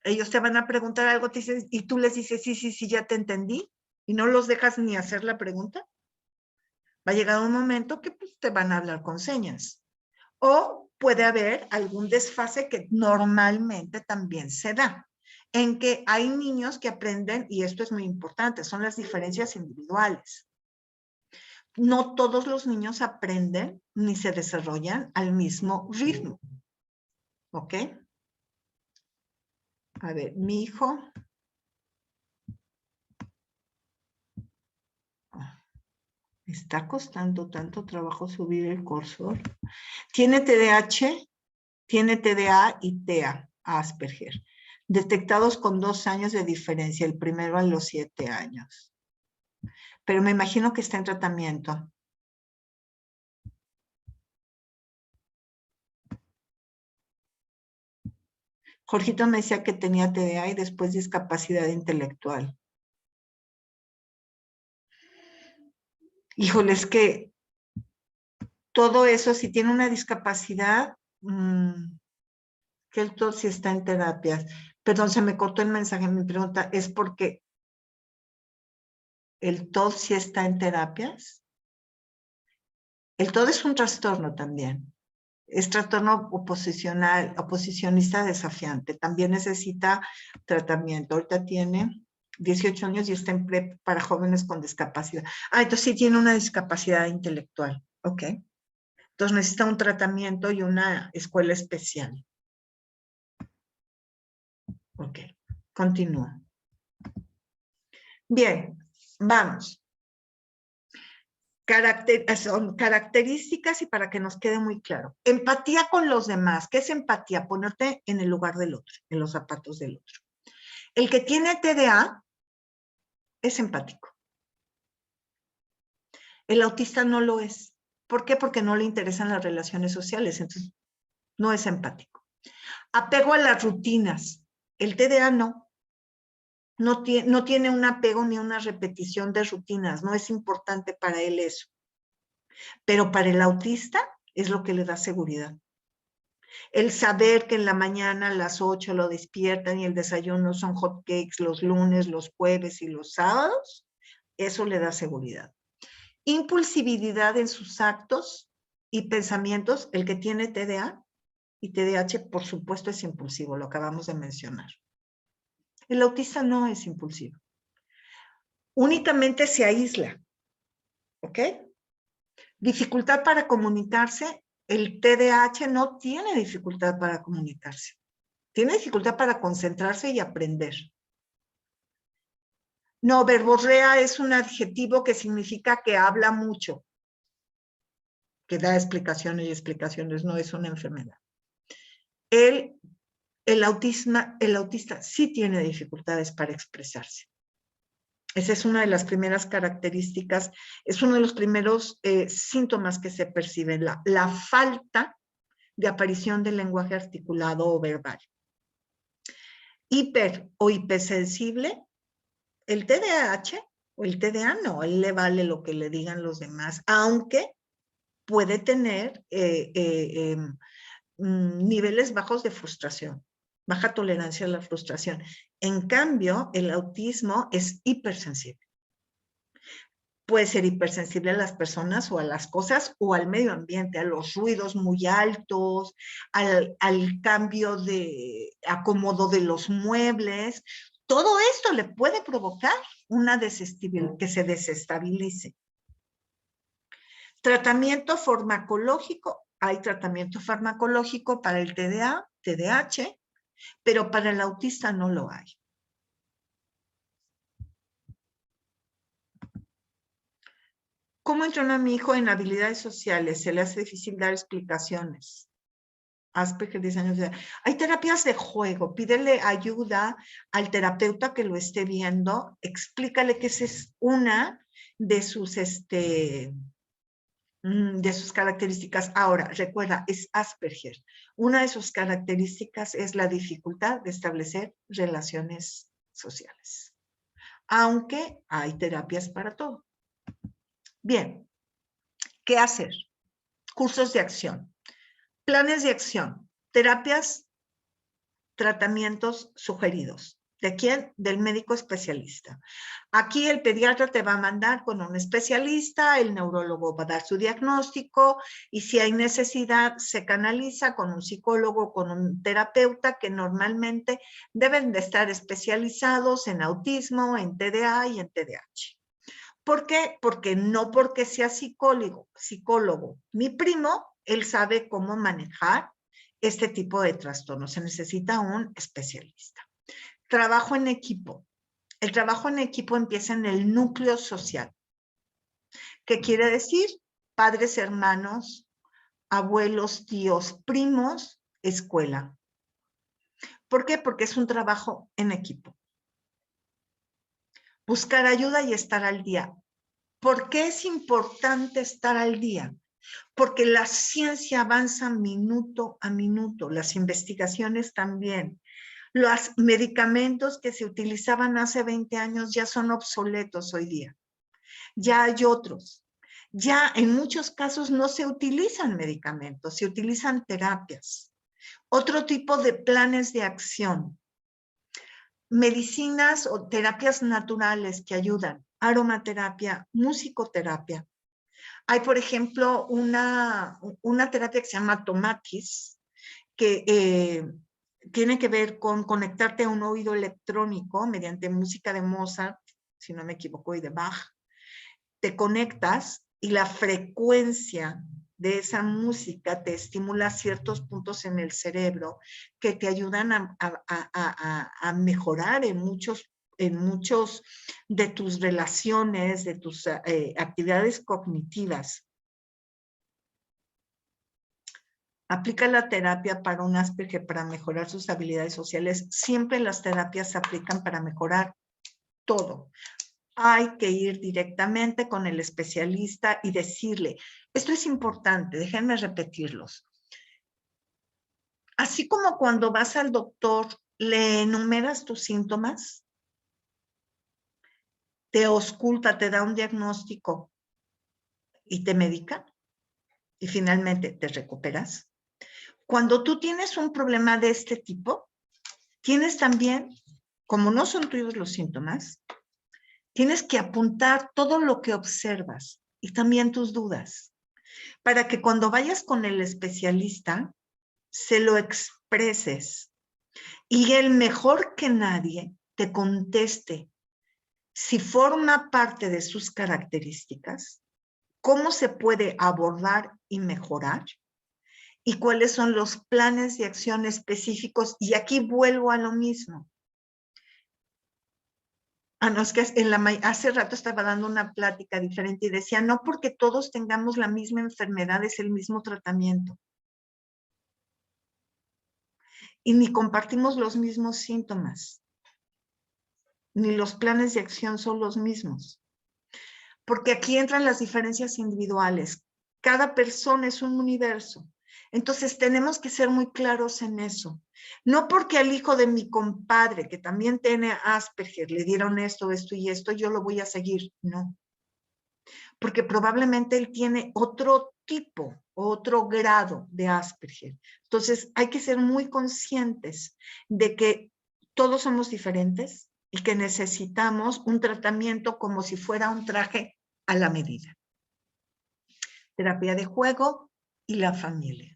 ellos te van a preguntar algo, te dices, y tú les dices, sí, sí, sí, ya te entendí, y no los dejas ni hacer la pregunta, va a llegar un momento que pues, te van a hablar con señas. O puede haber algún desfase que normalmente también se da, en que hay niños que aprenden, y esto es muy importante, son las diferencias individuales. No todos los niños aprenden ni se desarrollan al mismo ritmo. ¿Ok? A ver, mi hijo está costando tanto trabajo subir el cursor. Tiene TDAH, tiene TDA y TEA, Asperger, detectados con 2 años de diferencia, el primero a los 7 años. Pero me imagino que está en tratamiento. Jorgito me decía que tenía TDA y después discapacidad intelectual. Híjole, es que todo eso, si tiene una discapacidad, que el TOD sí está en terapias. Perdón, se me cortó el mensaje. Mi pregunta es porque el TOD sí está en terapias. El TOD es un trastorno también. Es trastorno oposicionista desafiante. También necesita tratamiento. Ahorita tiene 18 años y está en PrEP para jóvenes con discapacidad. Entonces sí tiene una discapacidad intelectual. Ok. Entonces necesita un tratamiento y una escuela especial. Ok. Continúa. Bien, vamos. Son características y para que nos quede muy claro. Empatía con los demás. ¿Qué es empatía? Ponerte en el lugar del otro, en los zapatos del otro. El que tiene TDA es empático. El autista no lo es. ¿Por qué? Porque no le interesan las relaciones sociales, entonces no es empático. Apego a las rutinas. El TDA no. No tiene un apego ni una repetición de rutinas. No es importante para él eso. Pero para el autista es lo que le da seguridad. El saber que en la mañana a las 8 lo despiertan y el desayuno son hot cakes los lunes, los jueves y los sábados, eso le da seguridad. Impulsividad en sus actos y pensamientos. El que tiene TDA y TDAH, por supuesto, es impulsivo, lo acabamos de mencionar. El autista no es impulsivo. Únicamente se aísla. ¿Ok? Dificultad para comunicarse. El TDAH no tiene dificultad para comunicarse. Tiene dificultad para concentrarse y aprender. No, verborrea es un adjetivo que significa que habla mucho, que da explicaciones y explicaciones, no es una enfermedad. El autista sí tiene dificultades para expresarse. Esa es una de las primeras características, es uno de los primeros síntomas que se perciben, la falta de aparición del lenguaje articulado o verbal. Hiper o hipersensible, el TDAH o el TDA no, él le vale lo que le digan los demás, aunque puede tener niveles bajos de frustración, baja tolerancia a la frustración. En cambio, el autismo es hipersensible. Puede ser hipersensible a las personas o a las cosas o al medio ambiente, a los ruidos muy altos, al cambio de acomodo de los muebles. Todo esto le puede provocar que se desestabilice. Tratamiento farmacológico. Hay tratamiento farmacológico para el TDA, TDAH, pero para el autista no lo hay. ¿Cómo entreno a mi hijo en habilidades sociales? Se le hace difícil dar explicaciones. Asperger, 10 años de edad. Hay terapias de juego. Pídele ayuda al terapeuta que lo esté viendo. Explícale que esa es una de sus características. Ahora, recuerda, es Asperger. Una de sus características es la dificultad de establecer relaciones sociales. Aunque hay terapias para todo. Bien, ¿qué hacer? Cursos de acción, planes de acción, terapias, tratamientos sugeridos. ¿De quién? Del médico especialista. Aquí el pediatra te va a mandar con un especialista, el neurólogo va a dar su diagnóstico y si hay necesidad se canaliza con un psicólogo, con un terapeuta que normalmente deben de estar especializados en autismo, en TDA y en TDAH. ¿Por qué? Porque no porque sea psicólogo. Mi primo, él sabe cómo manejar este tipo de trastornos. Se necesita un especialista. Trabajo en equipo. El trabajo en equipo empieza en el núcleo social. ¿Qué quiere decir? Padres, hermanos, abuelos, tíos, primos, escuela. ¿Por qué? Porque es un trabajo en equipo. Buscar ayuda y estar al día. ¿Por qué es importante estar al día? Porque la ciencia avanza minuto a minuto, las investigaciones también. Los medicamentos que se utilizaban hace 20 años ya son obsoletos hoy día. Ya hay otros. Ya en muchos casos no se utilizan medicamentos, se utilizan terapias. Otro tipo de planes de acción. Medicinas o terapias naturales que ayudan. Aromaterapia, musicoterapia. Hay, por ejemplo, una terapia que se llama Tomatis, que tiene que ver con conectarte a un oído electrónico mediante música de Mozart, si no me equivoco, y de Bach. Te conectas y la frecuencia de esa música te estimula ciertos puntos en el cerebro que te ayudan a mejorar en muchos de tus relaciones, de tus actividades cognitivas. Aplica la terapia para un Asperger para mejorar sus habilidades sociales. Siempre las terapias se aplican para mejorar todo. Hay que ir directamente con el especialista y decirle, esto es importante, déjenme repetirlos. Así como cuando vas al doctor, le enumeras tus síntomas, te ausculta, te da un diagnóstico y te medica y finalmente te recuperas. Cuando tú tienes un problema de este tipo, tienes también, como no son tuyos los síntomas, tienes que apuntar todo lo que observas y también tus dudas, para que cuando vayas con el especialista, se lo expreses y él mejor que nadie te conteste si forma parte de sus características, cómo se puede abordar y mejorar y cuáles son los planes de acción específicos. Y aquí vuelvo a lo mismo. No, es que hace rato estaba dando una plática diferente y decía, no porque todos tengamos la misma enfermedad es el mismo tratamiento. Y ni compartimos los mismos síntomas, ni los planes de acción son los mismos. Porque aquí entran las diferencias individuales. Cada persona es un universo. Entonces tenemos que ser muy claros en eso. No porque al hijo de mi compadre, que también tiene Asperger, le dieron esto, esto y esto, yo lo voy a seguir. No. Porque probablemente él tiene otro tipo, otro grado de Asperger. Entonces hay que ser muy conscientes de que todos somos diferentes y que necesitamos un tratamiento como si fuera un traje a la medida. Terapia de juego y la familia.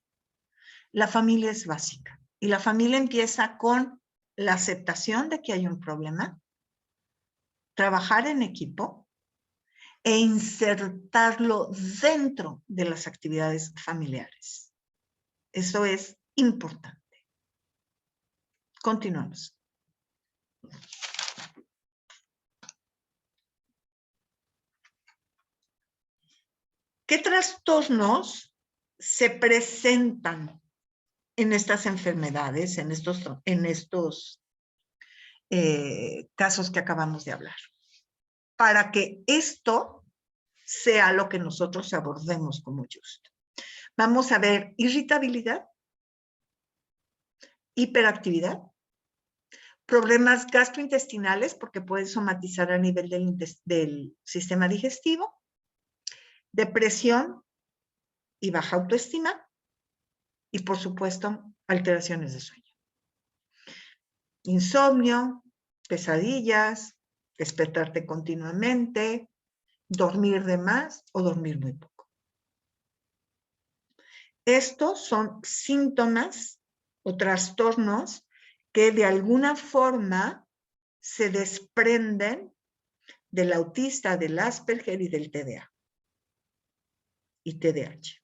La familia es básica y la familia empieza con la aceptación de que hay un problema, trabajar en equipo e insertarlo dentro de las actividades familiares. Eso es importante. Continuamos. ¿Qué trastornos se presentan en estas enfermedades, en estos casos que acabamos de hablar? Para que esto sea lo que nosotros abordemos con mucho gusto. Vamos a ver irritabilidad, hiperactividad, problemas gastrointestinales, porque pueden somatizar a nivel del sistema digestivo, depresión y baja autoestima, y por supuesto, alteraciones de sueño. Insomnio, pesadillas, despertarte continuamente, dormir de más o dormir muy poco. Estos son síntomas o trastornos que de alguna forma se desprenden del autista, del Asperger y del TDA y TDAH.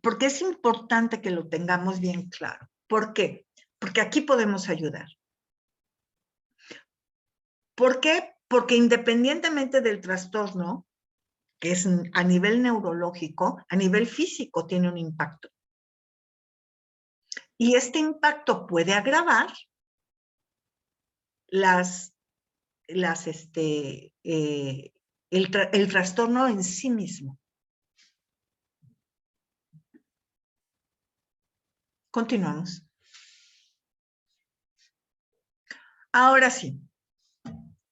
Porque es importante que lo tengamos bien claro. ¿Por qué? Porque aquí podemos ayudar. ¿Por qué? Porque independientemente del trastorno, que es a nivel neurológico, a nivel físico tiene un impacto. Y este impacto puede agravar el trastorno en sí mismo. Continuamos. Ahora sí,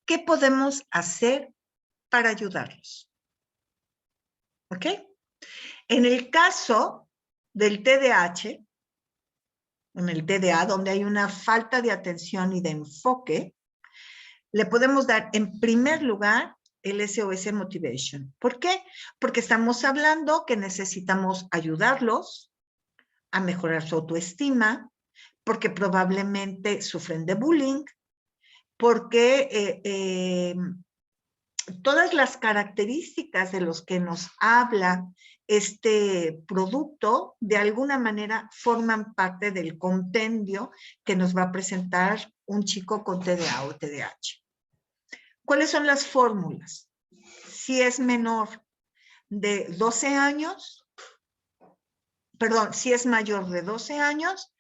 ¿qué podemos hacer para ayudarlos? ¿Ok? En el caso del TDAH, en el TDA, donde hay una falta de atención y de enfoque, le podemos dar en primer lugar el SOS Motivation. ¿Por qué? Porque estamos hablando que necesitamos ayudarlos a mejorar su autoestima, porque probablemente sufren de bullying, porque todas las características de los que nos habla este producto, de alguna manera forman parte del compendio que nos va a presentar un chico con TDA o TDAH. ¿Cuáles son las fórmulas? Si es menor de 12 años, perdón, si es mayor de 12 años,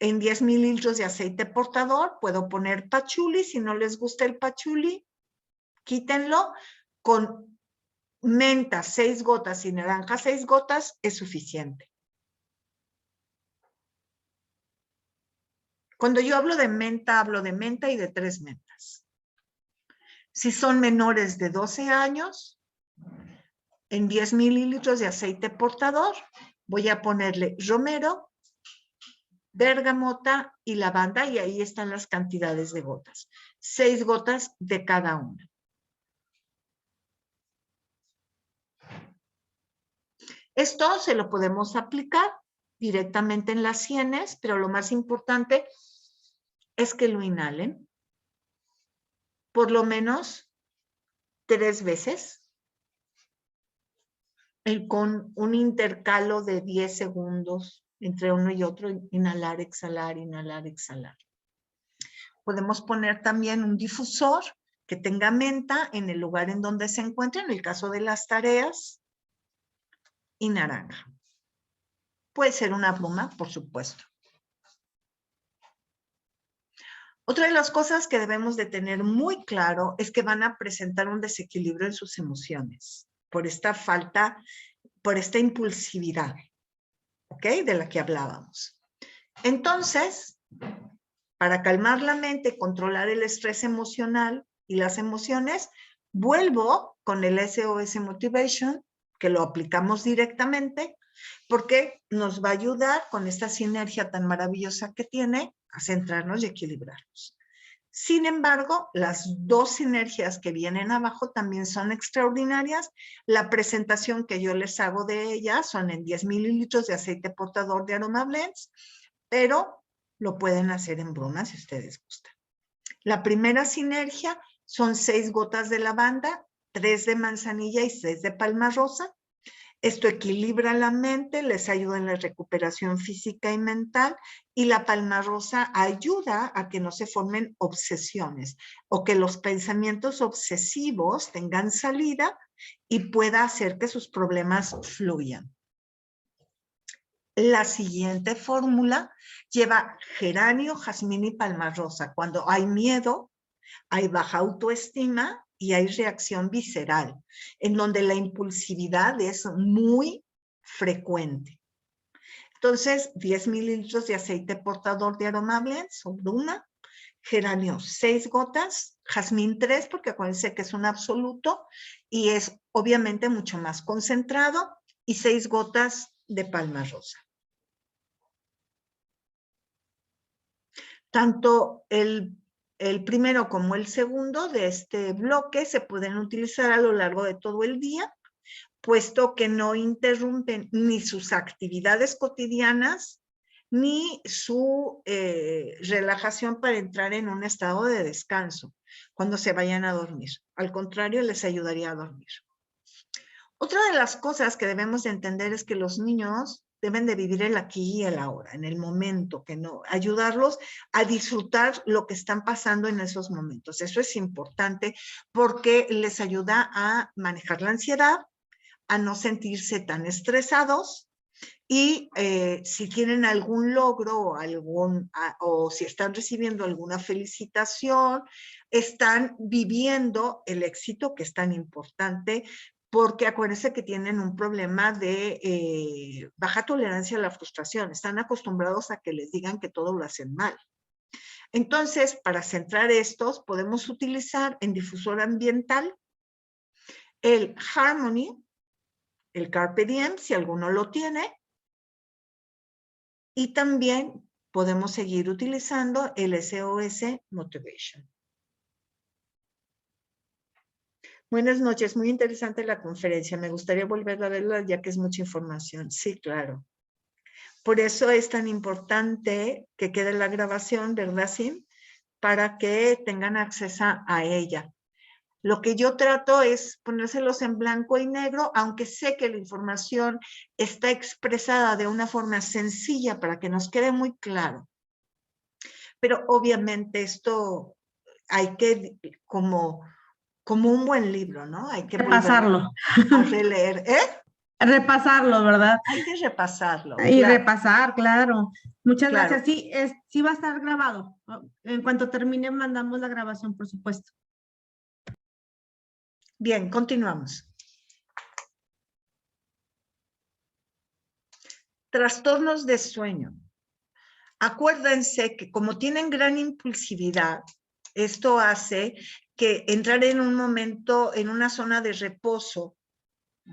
en 10 mililitros de aceite portador puedo poner pachuli. Si no les gusta el pachuli, quítenlo. Con menta 6 gotas y naranja 6 gotas es suficiente. Cuando yo hablo de menta y de 3 mentas. Si son menores de 12 años, en 10 mililitros de aceite portador voy a ponerle romero, bergamota y lavanda, y ahí están las cantidades de gotas. 6 gotas de cada una. Esto se lo podemos aplicar directamente en las sienes, pero lo más importante es que lo inhalen por lo menos 3 veces, con un intercalo de 10 segundos entre uno y otro, inhalar, exhalar, inhalar, exhalar. Podemos poner también un difusor que tenga menta en el lugar en donde se encuentra, en el caso de las tareas, y naranja. Puede ser una pluma, por supuesto. Otra de las cosas que debemos de tener muy claro es que van a presentar un desequilibrio en sus emociones por esta falta, por esta impulsividad, ¿ok? De la que hablábamos. Entonces, para calmar la mente, controlar el estrés emocional y las emociones, vuelvo con el SOS Motivation, que lo aplicamos directamente, porque nos va a ayudar con esta sinergia tan maravillosa que tiene a centrarnos y equilibrarnos. Sin embargo, las 2 sinergias que vienen abajo también son extraordinarias. La presentación que yo les hago de ellas son en 10 mililitros de aceite portador de Aroma Blends, pero lo pueden hacer en bruma si ustedes gustan. La primera sinergia son 6 gotas de lavanda, 3 de manzanilla y 6 de palma rosa. Esto equilibra la mente, les ayuda en la recuperación física y mental, y la palma rosa ayuda a que no se formen obsesiones o que los pensamientos obsesivos tengan salida y pueda hacer que sus problemas fluyan. La siguiente fórmula lleva geranio, jazmín y palma rosa. Cuando hay miedo, hay baja autoestima y hay reacción visceral, en donde la impulsividad es muy frecuente. Entonces, 10 mililitros de aceite portador de Aroma Blends sobre una, geranio 6 gotas, jazmín 3, porque acuérdense que es un absoluto y es obviamente mucho más concentrado, y 6 gotas de palma rosa. Tanto el primero como el segundo de este bloque se pueden utilizar a lo largo de todo el día, puesto que no interrumpen ni sus actividades cotidianas, ni su relajación para entrar en un estado de descanso cuando se vayan a dormir. Al contrario, les ayudaría a dormir. Otra de las cosas que debemos de entender es que los niños deben de vivir el aquí y el ahora, en el momento, que no, ayudarlos a disfrutar lo que están pasando en esos momentos. Eso es importante porque les ayuda a manejar la ansiedad, a no sentirse tan estresados, y si tienen algún logro o si están recibiendo alguna felicitación, están viviendo el éxito, que es tan importante, porque acuérdense que tienen un problema de baja tolerancia a la frustración. Están acostumbrados a que les digan que todo lo hacen mal. Entonces, para centrar estos, podemos utilizar en difusor ambiental el Harmony, el Carpe Diem, si alguno lo tiene, y también podemos seguir utilizando el SOS Motivation. Buenas noches, muy interesante la conferencia. Me gustaría volver a verla ya que es mucha información. Sí, claro. Por eso es tan importante que quede la grabación, ¿verdad, Sim? Para que tengan acceso a ella. Lo que yo trato es ponérselos en blanco y negro, aunque sé que la información está expresada de una forma sencilla para que nos quede muy claro. Pero obviamente esto hay que, como un buen libro, ¿no? Hay que Repasarlo. a releer. Repasarlo, ¿verdad? Hay que repasarlo, Y claro. repasar, claro. Muchas Claro. gracias. Sí, sí va a estar grabado. En cuanto termine, mandamos la grabación, por supuesto. Bien, continuamos. Trastornos de sueño. Acuérdense que como tienen gran impulsividad, esto hace que entrar en un momento, en una zona de reposo,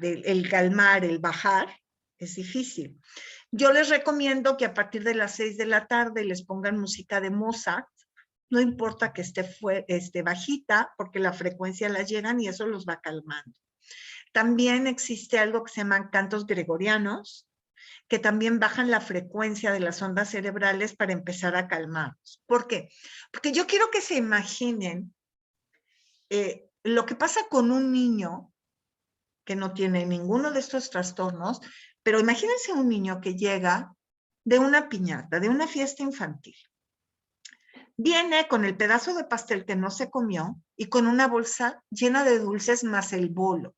el calmar, el bajar, es difícil. Yo les recomiendo que a partir de las 6 de la tarde les pongan música de Mozart. No importa que esté bajita, porque la frecuencia la llegan y eso los va calmando. También existe algo que se llaman cantos gregorianos, que también bajan la frecuencia de las ondas cerebrales para empezar a calmarnos. ¿Por qué? Porque yo quiero que se imaginen lo que pasa con un niño que no tiene ninguno de estos trastornos, pero imagínense un niño que llega de una piñata, de una fiesta infantil. Viene con el pedazo de pastel que no se comió y con una bolsa llena de dulces más el bolo.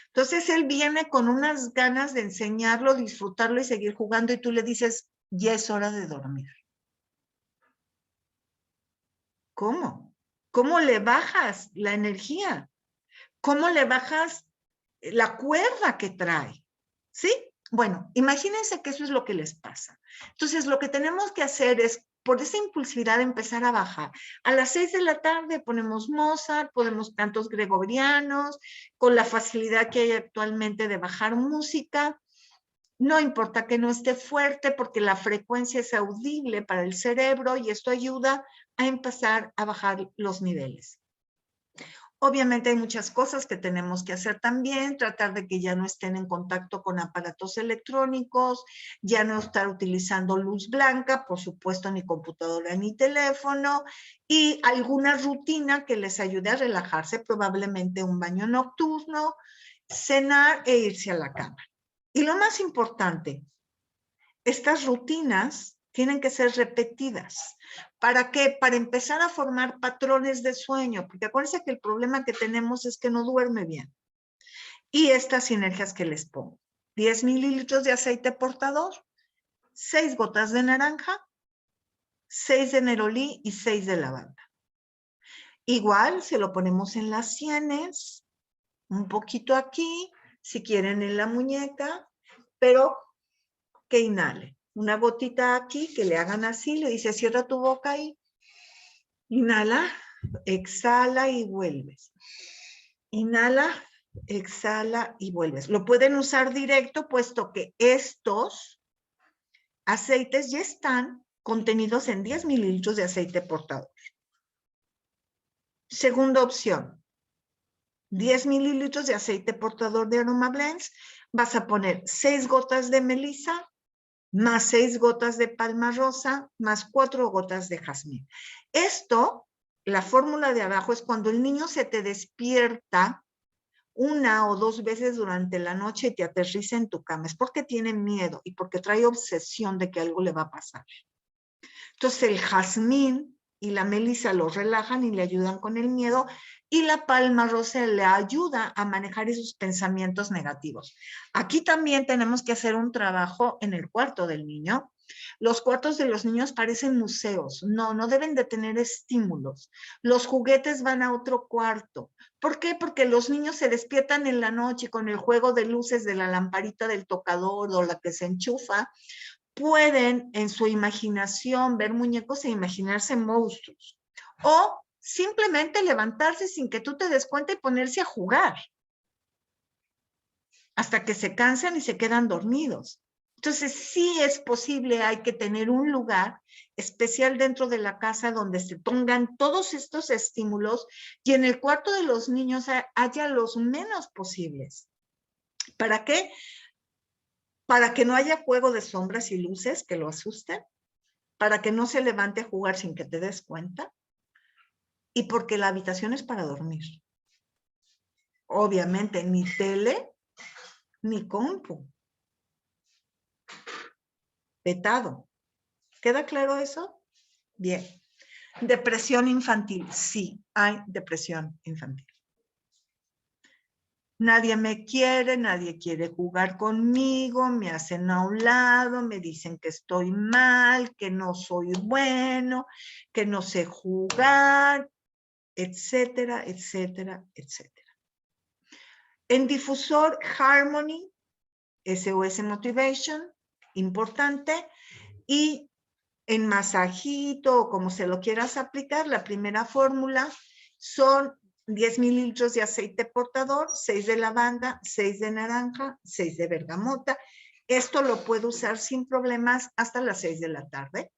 Entonces él viene con unas ganas de enseñarlo, disfrutarlo y seguir jugando y tú le dices, ya es hora de dormir. ¿Cómo? ¿Cómo le bajas la energía? ¿Cómo le bajas la cuerda que trae? ¿Sí? Bueno, imagínense que eso es lo que les pasa. Entonces, lo que tenemos que hacer es, por esa impulsividad, empezar a bajar. A las 6 de la tarde ponemos Mozart, ponemos cantos gregorianos, con la facilidad que hay actualmente de bajar música. No importa que no esté fuerte porque la frecuencia es audible para el cerebro y esto ayuda a empezar a bajar los niveles. Obviamente hay muchas cosas que tenemos que hacer también, tratar de que ya no estén en contacto con aparatos electrónicos, ya no estar utilizando luz blanca, por supuesto ni computadora ni teléfono, y alguna rutina que les ayude a relajarse, probablemente un baño nocturno, cenar e irse a la cama. Y lo más importante, estas rutinas tienen que ser repetidas. ¿Para qué? Para empezar a formar patrones de sueño, porque acuérdense que el problema que tenemos es que no duerme bien. Y estas sinergias que les pongo. 10 mililitros de aceite portador, 6 gotas de naranja, 6 de nerolí y 6 de lavanda. Igual se lo ponemos en las sienes, un poquito aquí, si quieren en la muñeca, pero que inhale. Una gotita aquí, que le hagan así, le dice, cierra tu boca ahí. Inhala, exhala y vuelves. Inhala, exhala y vuelves. Lo pueden usar directo, puesto que estos aceites ya están contenidos en 10 mililitros de aceite portador. Segunda opción, 10 mililitros de aceite portador de Aroma Blends. Vas a poner 6 gotas de melisa, más 6 gotas de palma rosa, más 4 gotas de jazmín. Esto, la fórmula de abajo, es cuando el niño se te despierta 1 o 2 veces durante la noche y te aterriza en tu cama. Es porque tiene miedo y porque trae obsesión de que algo le va a pasar. Entonces el jazmín y la melisa lo relajan y le ayudan con el miedo, y la palma rosa le ayuda a manejar esos pensamientos negativos. Aquí también tenemos que hacer un trabajo en el cuarto del niño. Los cuartos de los niños parecen museos. No deben de tener estímulos. Los juguetes van a otro cuarto. ¿Por qué? Porque los niños se despiertan en la noche con el juego de luces de la lamparita del tocador o la que se enchufa, pueden en su imaginación ver muñecos e imaginarse monstruos. O simplemente levantarse sin que tú te des cuenta y ponerse a jugar. Hasta que se cansan y se quedan dormidos. Entonces, sí es posible, hay que tener un lugar especial dentro de la casa donde se pongan todos estos estímulos y en el cuarto de los niños haya los menos posibles. ¿Para qué? Para que no haya juego de sombras y luces que lo asusten, para que no se levante a jugar sin que te des cuenta y porque la habitación es para dormir. Obviamente, ni tele, ni compu. Vetado. ¿Queda claro eso? Bien. Depresión infantil. Sí, hay depresión infantil. Nadie me quiere, nadie quiere jugar conmigo, me hacen a un lado, me dicen que estoy mal, que no soy bueno, que no sé jugar, etcétera, etcétera, etcétera. En difusor Harmony, SOS Motivation, importante, y en masajito o como se lo quieras aplicar, la primera fórmula son 10 mililitros de aceite portador, 6 de lavanda, 6 de naranja, 6 de bergamota. Esto lo puedo usar sin problemas hasta las 6 de la tarde,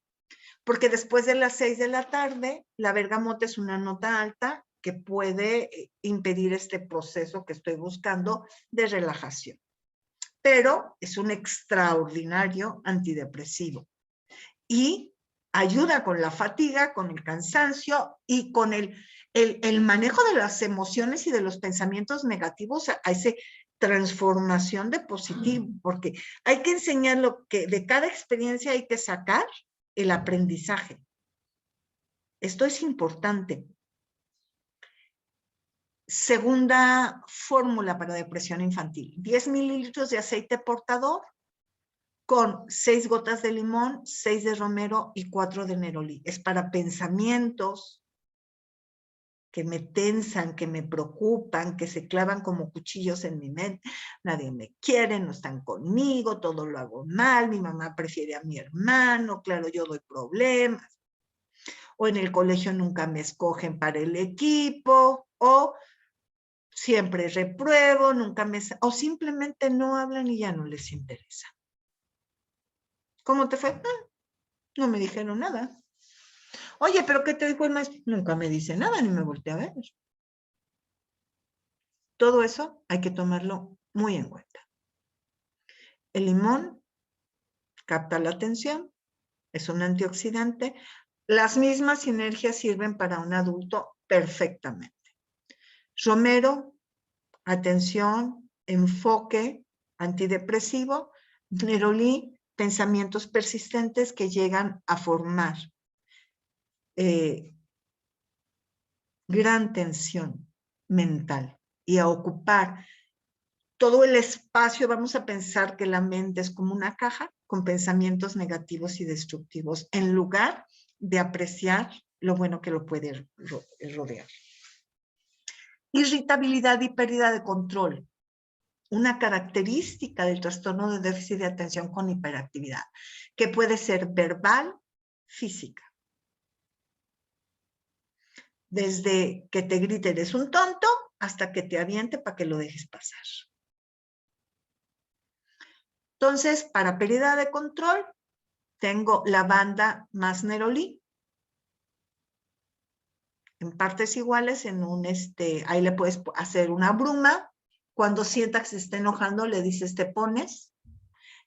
porque después de las 6 de la tarde, la bergamota es una nota alta que puede impedir este proceso que estoy buscando de relajación. Pero es un extraordinario antidepresivo. Y ayuda con la fatiga, con el cansancio y con el manejo de las emociones y de los pensamientos negativos a esa transformación de positivo, porque hay que enseñar lo que de cada experiencia hay que sacar el aprendizaje. Esto es importante. Segunda fórmula para depresión infantil, 10 mililitros de aceite portador, con 6 gotas de limón, 6 de romero y 4 de nerolí. Es para pensamientos que me tensan, que me preocupan, que se clavan como cuchillos en mi mente. Nadie me quiere, no están conmigo, todo lo hago mal, mi mamá prefiere a mi hermano, claro, yo doy problemas. O en el colegio nunca me escogen para el equipo, o siempre repruebo, nunca me... o simplemente no hablan y ya no les interesa. ¿Cómo te fue? No me dijeron nada. Oye, ¿pero qué te dijo el maestro? Nunca me dice nada, ni me volteé a ver. Todo eso hay que tomarlo muy en cuenta. El limón capta la atención, es un antioxidante. Las mismas sinergias sirven para un adulto perfectamente. Romero, atención, enfoque, antidepresivo. Nerolí, pensamientos persistentes que llegan a formar gran tensión mental y a ocupar todo el espacio. Vamos a pensar que la mente es como una caja con pensamientos negativos y destructivos, en lugar de apreciar lo bueno que lo puede rodear. Irritabilidad y pérdida de control. Una característica del trastorno de déficit de atención con hiperactividad, que puede ser verbal, física. Desde que te grite eres un tonto, hasta que te aviente para que lo dejes pasar. Entonces, para pérdida de control, tengo lavanda más nerolí. En partes iguales, ahí le puedes hacer una bruma. Cuando sientas que se está enojando, le dices te pones.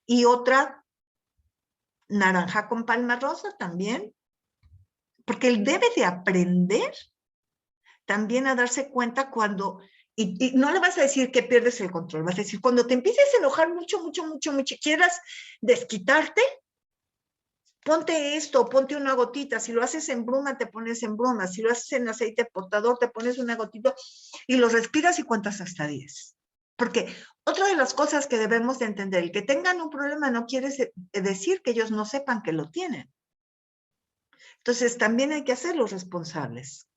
Y otra, naranja con palma rosa también. Porque él debe de aprender también a darse cuenta cuando... Y no le vas a decir que pierdes el control, vas a decir, cuando te empieces a enojar mucho, quieras desquitarte, ponte esto, ponte una gotita. Si lo haces en bruma, te pones en bruma. Si lo haces en aceite portador, te pones una gotita y lo respiras y cuentas hasta 10. Porque otra de las cosas que debemos de entender, el que tengan un problema no quiere decir que ellos no sepan que lo tienen. Entonces, también hay que hacerlos responsables.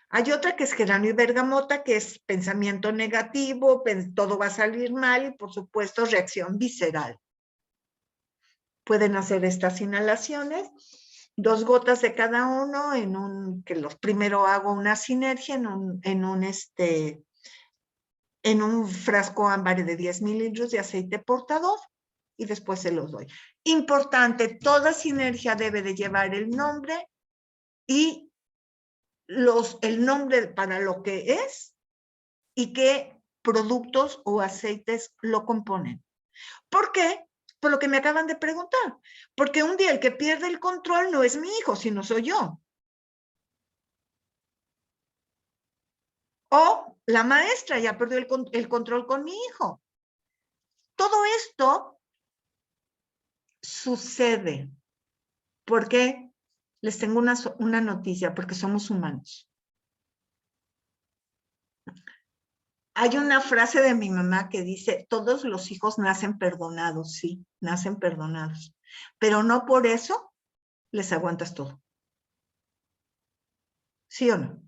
Hay otra que es geranio y bergamota, que es pensamiento negativo, todo va a salir mal y, por supuesto, reacción visceral. pueden hacer estas inhalaciones. 2 gotas de cada uno que los primero hago una sinergia en un frasco ámbar de 10 mililitros de aceite portador y después se los doy. Importante, toda sinergia debe de llevar el nombre y el nombre para lo que es y qué productos o aceites lo componen. ¿Por qué? Por lo que me acaban de preguntar. Porque un día el que pierde el control no es mi hijo, sino soy yo. O la maestra ya perdió el control con mi hijo. Todo esto sucede. ¿Por qué? Les tengo una noticia, porque somos humanos. Hay una frase de mi mamá que dice, todos los hijos nacen perdonados, sí, nacen perdonados, pero no por eso les aguantas todo. ¿Sí o no?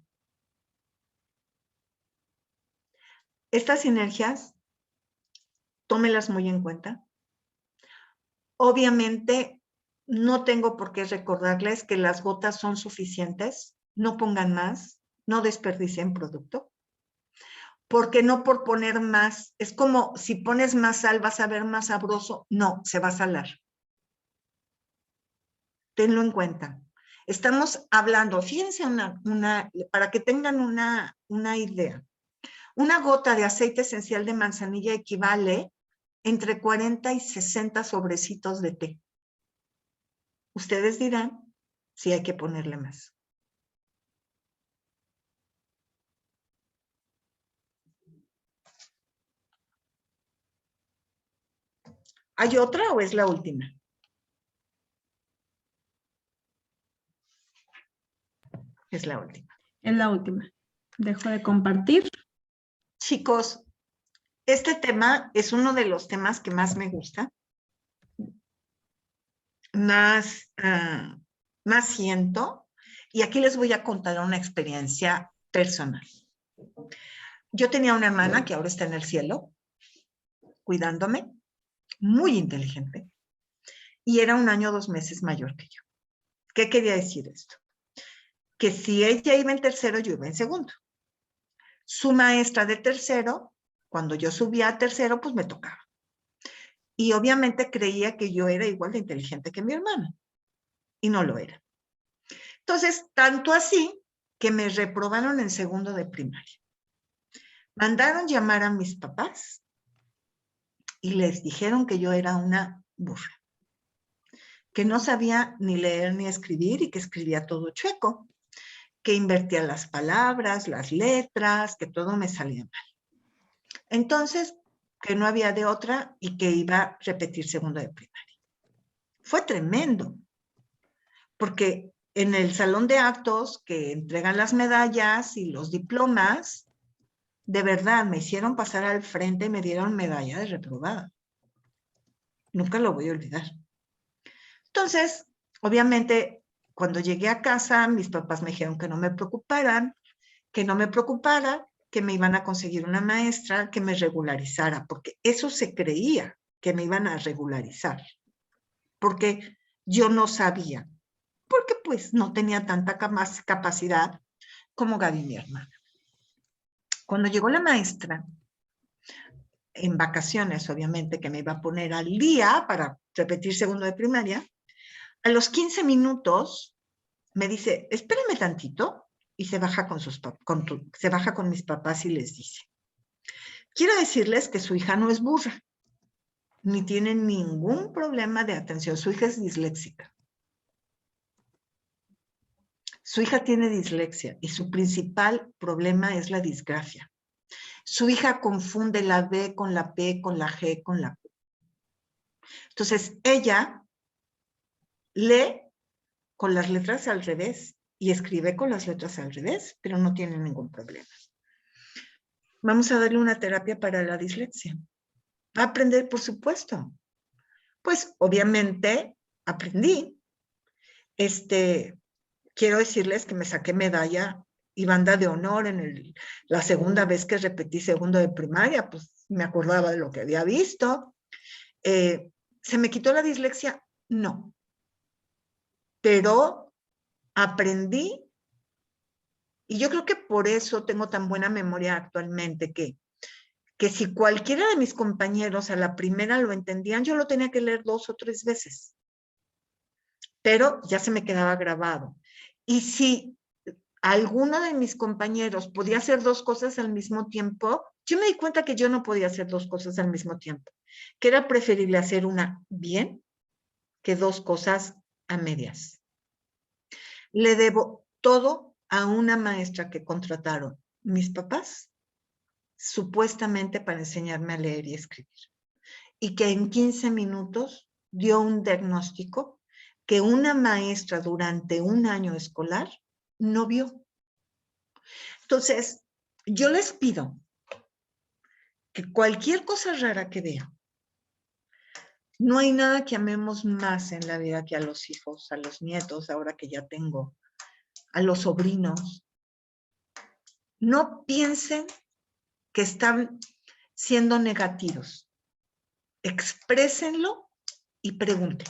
Estas sinergias, tómelas muy en cuenta. Obviamente, no tengo por qué recordarles que las gotas son suficientes, no pongan más, no desperdicien producto. Porque no por poner más, es como si pones más sal vas a ver más sabroso, no, se va a salar. Tenlo en cuenta. Estamos hablando, fíjense para que tengan una idea. Una gota de aceite esencial de manzanilla equivale entre 40 y 60 sobrecitos de té. Ustedes dirán si hay que ponerle más. ¿Hay otra o es la última? Es la última. Es la última. Dejo de compartir. Chicos, este tema es uno de los temas que más me gusta. Más siento. Y aquí les voy a contar una experiencia personal. Yo tenía una hermana que ahora está en el cielo, cuidándome, muy inteligente, y era 1 año 2 meses mayor que yo. ¿Qué quería decir esto? Que si ella iba en tercero, yo iba en segundo. Su maestra de tercero, cuando yo subía a tercero, pues me tocaba. Y obviamente creía que yo era igual de inteligente que mi hermana, y no lo era. Entonces, tanto así que me reprobaron en segundo de primaria. Mandaron llamar a mis papás y les dijeron que yo era una burra, que no sabía ni leer ni escribir y que escribía todo chueco, que invertía las palabras, las letras, que todo me salía mal. Entonces, que no había de otra y que iba a repetir segundo de primaria. Fue tremendo, porque en el salón de actos que entregan las medallas y los diplomas, de verdad, me hicieron pasar al frente y me dieron medalla de reprobada. Nunca lo voy a olvidar. Entonces, obviamente, cuando llegué a casa, mis papás me dijeron que no me preocupara, que me iban a conseguir una maestra que me regularizara, porque eso se creía, que me iban a regularizar, porque yo no sabía, porque pues no tenía tanta capacidad como Gaby, mi hermana. Cuando llegó la maestra, en vacaciones, obviamente, que me iba a poner al día para repetir segundo de primaria, a los 15 minutos me dice, espérame tantito, y se baja se baja con mis papás y les dice, quiero decirles que su hija no es burra, ni tiene ningún problema de atención, su hija es disléxica. Su hija tiene dislexia y su principal problema es la disgrafia. Su hija confunde la B con la P, con la G, con la Q. Entonces, ella lee con las letras al revés y escribe con las letras al revés, pero no tiene ningún problema. Vamos a darle una terapia para la dislexia. ¿Va a aprender? Por supuesto. Pues, obviamente, aprendí. Quiero decirles que me saqué medalla y banda de honor en la segunda vez que repetí segundo de primaria, pues me acordaba de lo que había visto. Se me quitó la dislexia No. Pero aprendí, y yo creo que por eso tengo tan buena memoria actualmente, que si cualquiera de mis compañeros a la primera lo entendían, yo lo tenía que leer 2 o 3 veces. Pero ya se me quedaba grabado. Y si alguno de mis compañeros podía hacer 2 cosas al mismo tiempo, yo me di cuenta que yo no podía hacer 2 cosas al mismo tiempo, que era preferible hacer una bien que 2 cosas a medias. Le debo todo a una maestra que contrataron mis papás, supuestamente para enseñarme a leer y escribir, y que en 15 minutos dio un diagnóstico que una maestra durante un año escolar no vio. Entonces, yo les pido que cualquier cosa rara que vean, no hay nada que amemos más en la vida que a los hijos, a los nietos, ahora que ya tengo, a los sobrinos. No piensen que están siendo negativos. Exprésenlo y pregunten,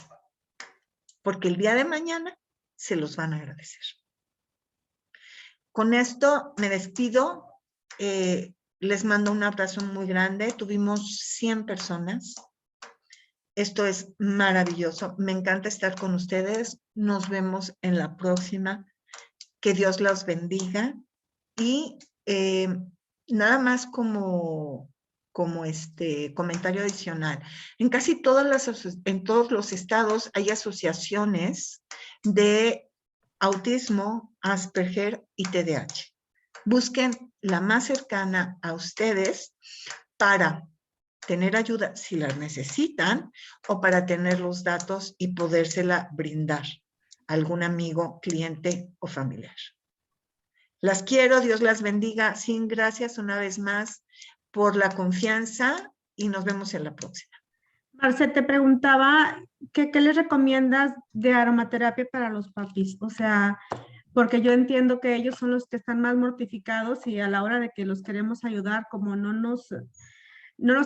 porque el día de mañana se los van a agradecer. Con esto me despido. Les mando un abrazo muy grande. Tuvimos 100 personas. Esto es maravilloso. Me encanta estar con ustedes. Nos vemos en la próxima. Que Dios los bendiga. Y nada más como comentario adicional. En casi en todos los estados hay asociaciones de autismo, Asperger y TDAH. Busquen la más cercana a ustedes para tener ayuda si la necesitan o para tener los datos y podérsela brindar a algún amigo, cliente o familiar. Las quiero, Dios las bendiga. Sin gracias una vez más por la confianza y nos vemos en la próxima. Marce, te preguntaba ¿qué les recomiendas de aromaterapia para los papis? O sea, porque yo entiendo que ellos son los que están más mortificados y a la hora de que los queremos ayudar, como no nos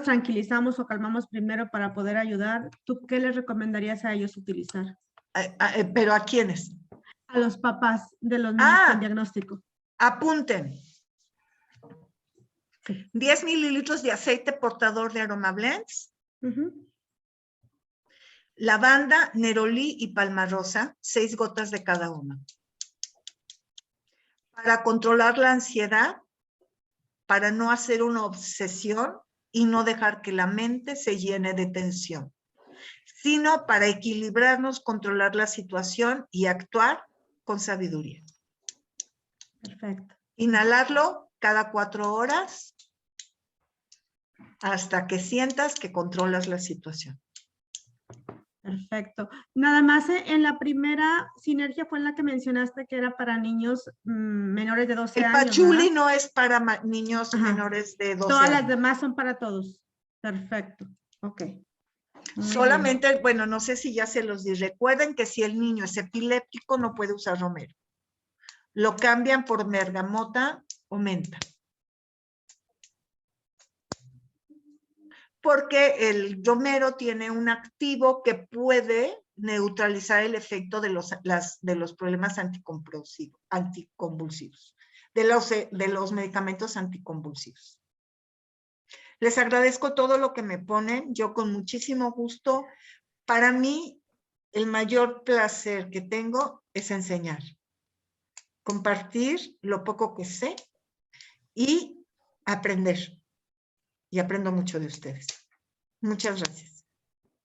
tranquilizamos o calmamos primero para poder ayudar, ¿tú qué les recomendarías a ellos utilizar? ¿Pero a quiénes? A los papás de los niños con diagnóstico. Apunten. 10 mililitros de aceite portador de Aroma Blends. Lavanda, nerolí y palmarosa, 6 gotas de cada uno. Para controlar la ansiedad, para no hacer una obsesión y no dejar que la mente se llene de tensión, sino para equilibrarnos, controlar la situación y actuar con sabiduría. Perfecto. Inhalarlo cada 4 horas hasta que sientas que controlas la situación. Perfecto. Nada más en la primera sinergia fue en la que mencionaste que era para niños menores de 12 años. El pachuli, ¿verdad? no es para niños menores de 12 Todas años. las demás son para todos. Perfecto. Ok. Solamente, bien. Bueno, no sé si ya se los di. Recuerden que si el niño es epiléptico no puede usar romero. Lo cambian por bergamota o menta. Porque el romero tiene un activo que puede neutralizar el efecto de los problemas anticonvulsivos, de los medicamentos anticonvulsivos. Les agradezco todo lo que me ponen, yo con muchísimo gusto. Para mí, el mayor placer que tengo es enseñar, compartir lo poco que sé y aprender. Y aprendo mucho de ustedes. Muchas gracias.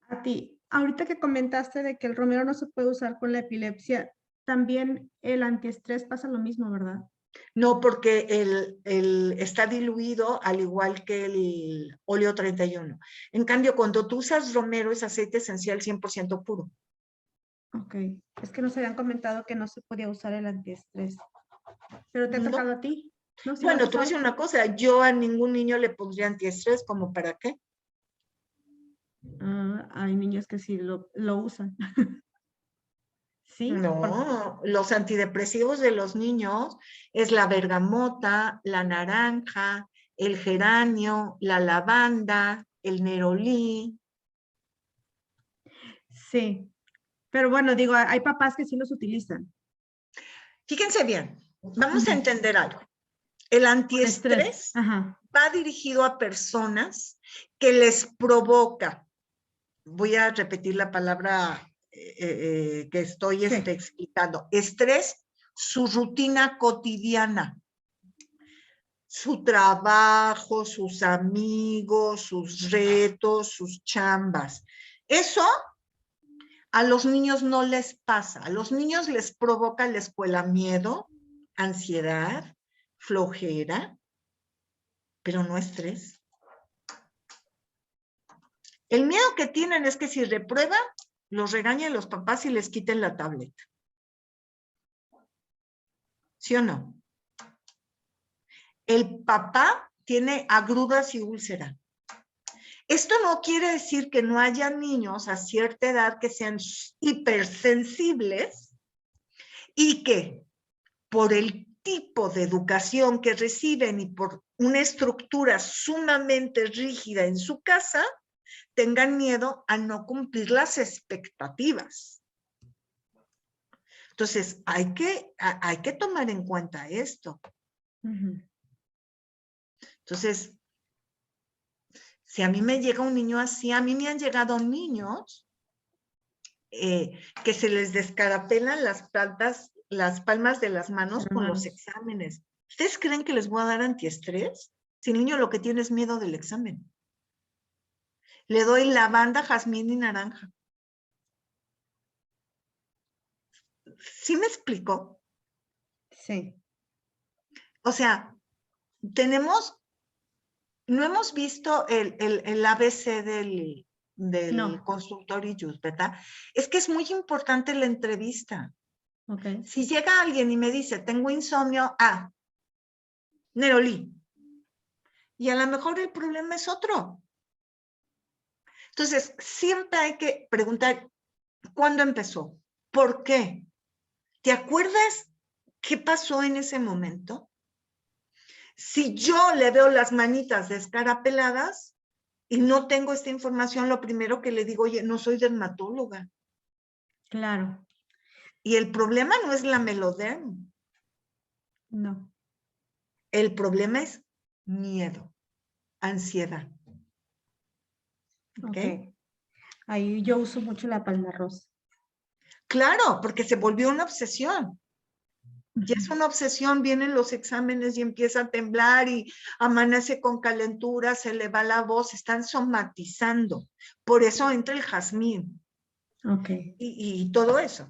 A ti, ahorita que comentaste de que el romero no se puede usar con la epilepsia, también el antiestrés pasa lo mismo, ¿verdad? No, porque está diluido al igual que el óleo 31. En cambio, cuando tú usas romero es aceite esencial 100% puro. Ok, es que nos habían comentado que no se podía usar el antiestrés. ¿Pero te ha tocado a ti? ¿No? ¿Sí bueno, te voy a decir una cosa, yo a ningún niño le pondría antiestrés, ¿como para qué? Hay niños que sí lo usan. ¿Sí? No, los antidepresivos de los niños es la bergamota, la naranja, el geranio, la lavanda, el nerolí. Sí, Pero bueno, digo, hay papás que sí los utilizan. Fíjense bien, vamos a Ujú. entender algo. El Estrés. antiestrés Ajá. va dirigido a personas que les provoca, voy a repetir la palabra que estoy Sí. explicando, estrés, su rutina cotidiana, su trabajo, sus amigos, sus retos, sus chambas. Eso a los niños no les pasa. A los niños les provoca la escuela miedo, ansiedad, flojera, pero no estrés. El miedo que tienen es que si reprueban, los regañen los papás y les quiten la tableta. ¿Sí o no? El papá tiene agruras y úlcera. Esto no quiere decir que no haya niños a cierta edad que sean hipersensibles y que por el tipo de educación que reciben y por una estructura sumamente rígida en su casa, tengan miedo a no cumplir las expectativas. Entonces, hay que tomar en cuenta esto. Ujú. Entonces, si a mí me llega un niño así, a mí me han llegado niños que se les descarapelan las palmas de las manos por los exámenes. ¿Ustedes creen que les voy a dar antiestrés? Si el niño lo que tiene es miedo del examen. Le doy lavanda, jazmín y naranja. ¿Sí me explico? Sí. O sea, no hemos visto el ABC del No. consultorio, ¿verdad? Es que es muy importante la entrevista. Ok. Si llega alguien y me dice, tengo insomnio, Nerolí. Y a lo mejor el problema es otro. Entonces, siempre hay que preguntar, ¿cuándo empezó? ¿Por qué? ¿Te acuerdas qué pasó en ese momento? Si yo le veo las manitas descarapeladas y no tengo esta información, lo primero que le digo, oye, no soy dermatóloga. Claro. Y el problema no es la meloderm. No. El problema es miedo, ansiedad. ¿Ok? Ok. Ahí yo uso mucho la palma rosa. Claro, porque se volvió una obsesión. Y es Ujú. una obsesión, vienen los exámenes y empieza a temblar y amanece con calentura, se le va la voz, están somatizando. Por eso entra el jazmín Ok. y todo eso.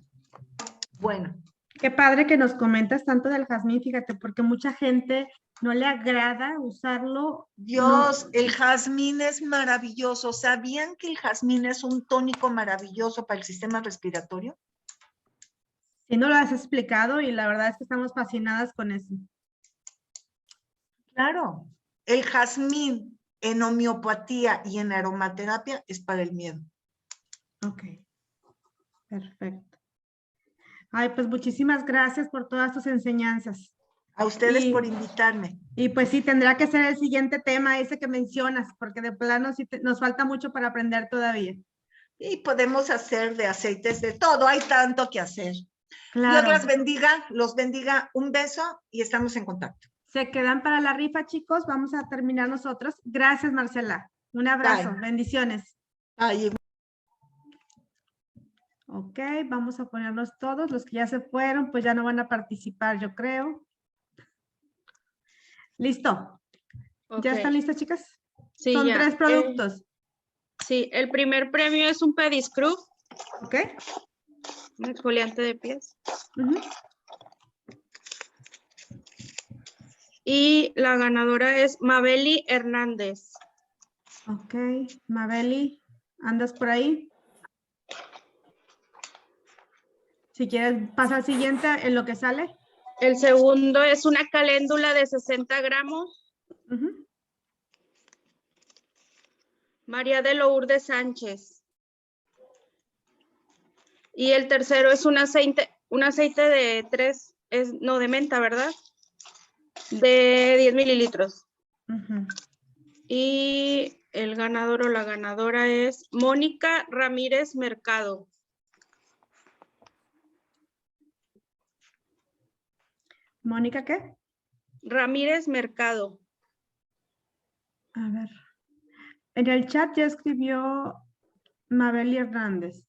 Bueno, Qué padre que nos comentas tanto del jazmín, fíjate, porque mucha gente no le agrada usarlo, no, Dios, el jazmín es maravilloso. ¿Sabían que el jazmín es un tónico maravilloso para el sistema respiratorio? si no lo has explicado y la verdad es que estamos fascinadas con eso. Claro, el jazmín en homeopatía y en aromaterapia es para el miedo. Ok, perfecto. Ay, pues muchísimas gracias por todas tus enseñanzas. A ustedes por Y, invitarme. y pues sí, tendrá que ser el siguiente tema ese que mencionas, porque de plano sí nos falta mucho para aprender todavía. Y podemos hacer de aceites de todo, hay tanto que hacer. Dios las Claro, bendiga, los bendiga, un beso y estamos en contacto. se quedan para la rifa, chicos. Vamos a terminar nosotros. Gracias, Marcela. Un abrazo, Bye. bendiciones. Bye. Ok, vamos a ponerlos todos. Los que ya se fueron, pues ya no van a participar, yo creo. Listo. ¿Ya Ok, están listas, chicas? sí, Son ya. 3 productos. Sí, el primer premio es un pediscrub, ¿Ok? un exfoliante de pies. Ujú. Y la ganadora es Mabeli Hernández. Ok, Mabeli, ¿andas por ahí? Si quieres, pasa al siguiente en lo que sale. El segundo es una caléndula de 60 gramos. Ujú. María de Lourdes Sánchez. Y el tercero es un aceite de 3, no, de menta, ¿verdad? De 10 mililitros. Ujú. Y el ganador o la ganadora es Mónica Ramírez Mercado. ¿Mónica qué? Ramírez Mercado. A ver. En el chat ya escribió Mabel Hernández.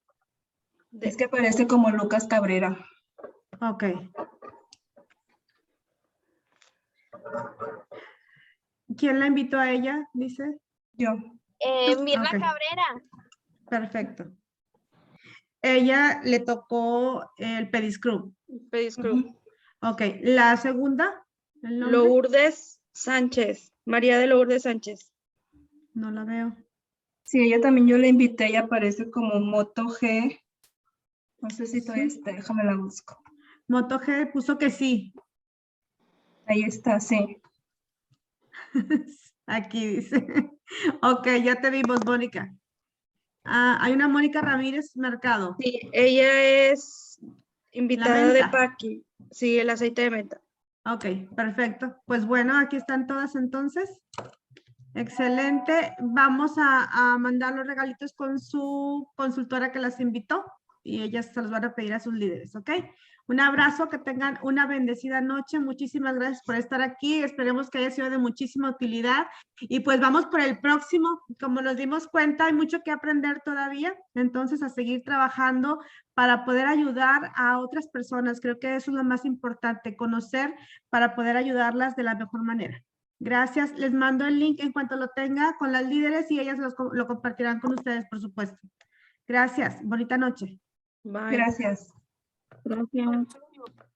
Es que parece como Lucas Cabrera. Ok. ¿Quién la invitó a ella? Dice. Yo. Mirna Ok. Cabrera. Perfecto. Ella le tocó el pediscrub. Pediscrub. Ok. La segunda. ¿El nombre? Lourdes Sánchez. María de Lourdes Sánchez. No la veo. Sí, ella también yo la invité, ella aparece como Moto G. No sé si todavía está, déjame la busco. Moto G puso que sí. Ahí está, sí. Aquí dice. Ok, ya te vimos, Mónica. Ah, hay una Mónica Ramírez Mercado. Sí, ella es invitada de menta. Paqui. Sí, el aceite de menta. Ok, perfecto. Pues bueno, aquí están todas entonces. Excelente. Vamos a mandar los regalitos con su consultora que las invitó y ellas se los van a pedir a sus líderes, ¿ok? Un abrazo, que tengan una bendecida noche. Muchísimas gracias por estar aquí. Esperemos que haya sido de muchísima utilidad. Y pues vamos por el próximo. Como nos dimos cuenta, hay mucho que aprender todavía. Entonces, a seguir trabajando para poder ayudar a otras personas. Creo que eso es lo más importante, conocer para poder ayudarlas de la mejor manera. Gracias. Les mando el link en cuanto lo tenga con las líderes y ellas lo compartirán con ustedes, por supuesto. Gracias. Bonita noche. Bye. Gracias. Gracias.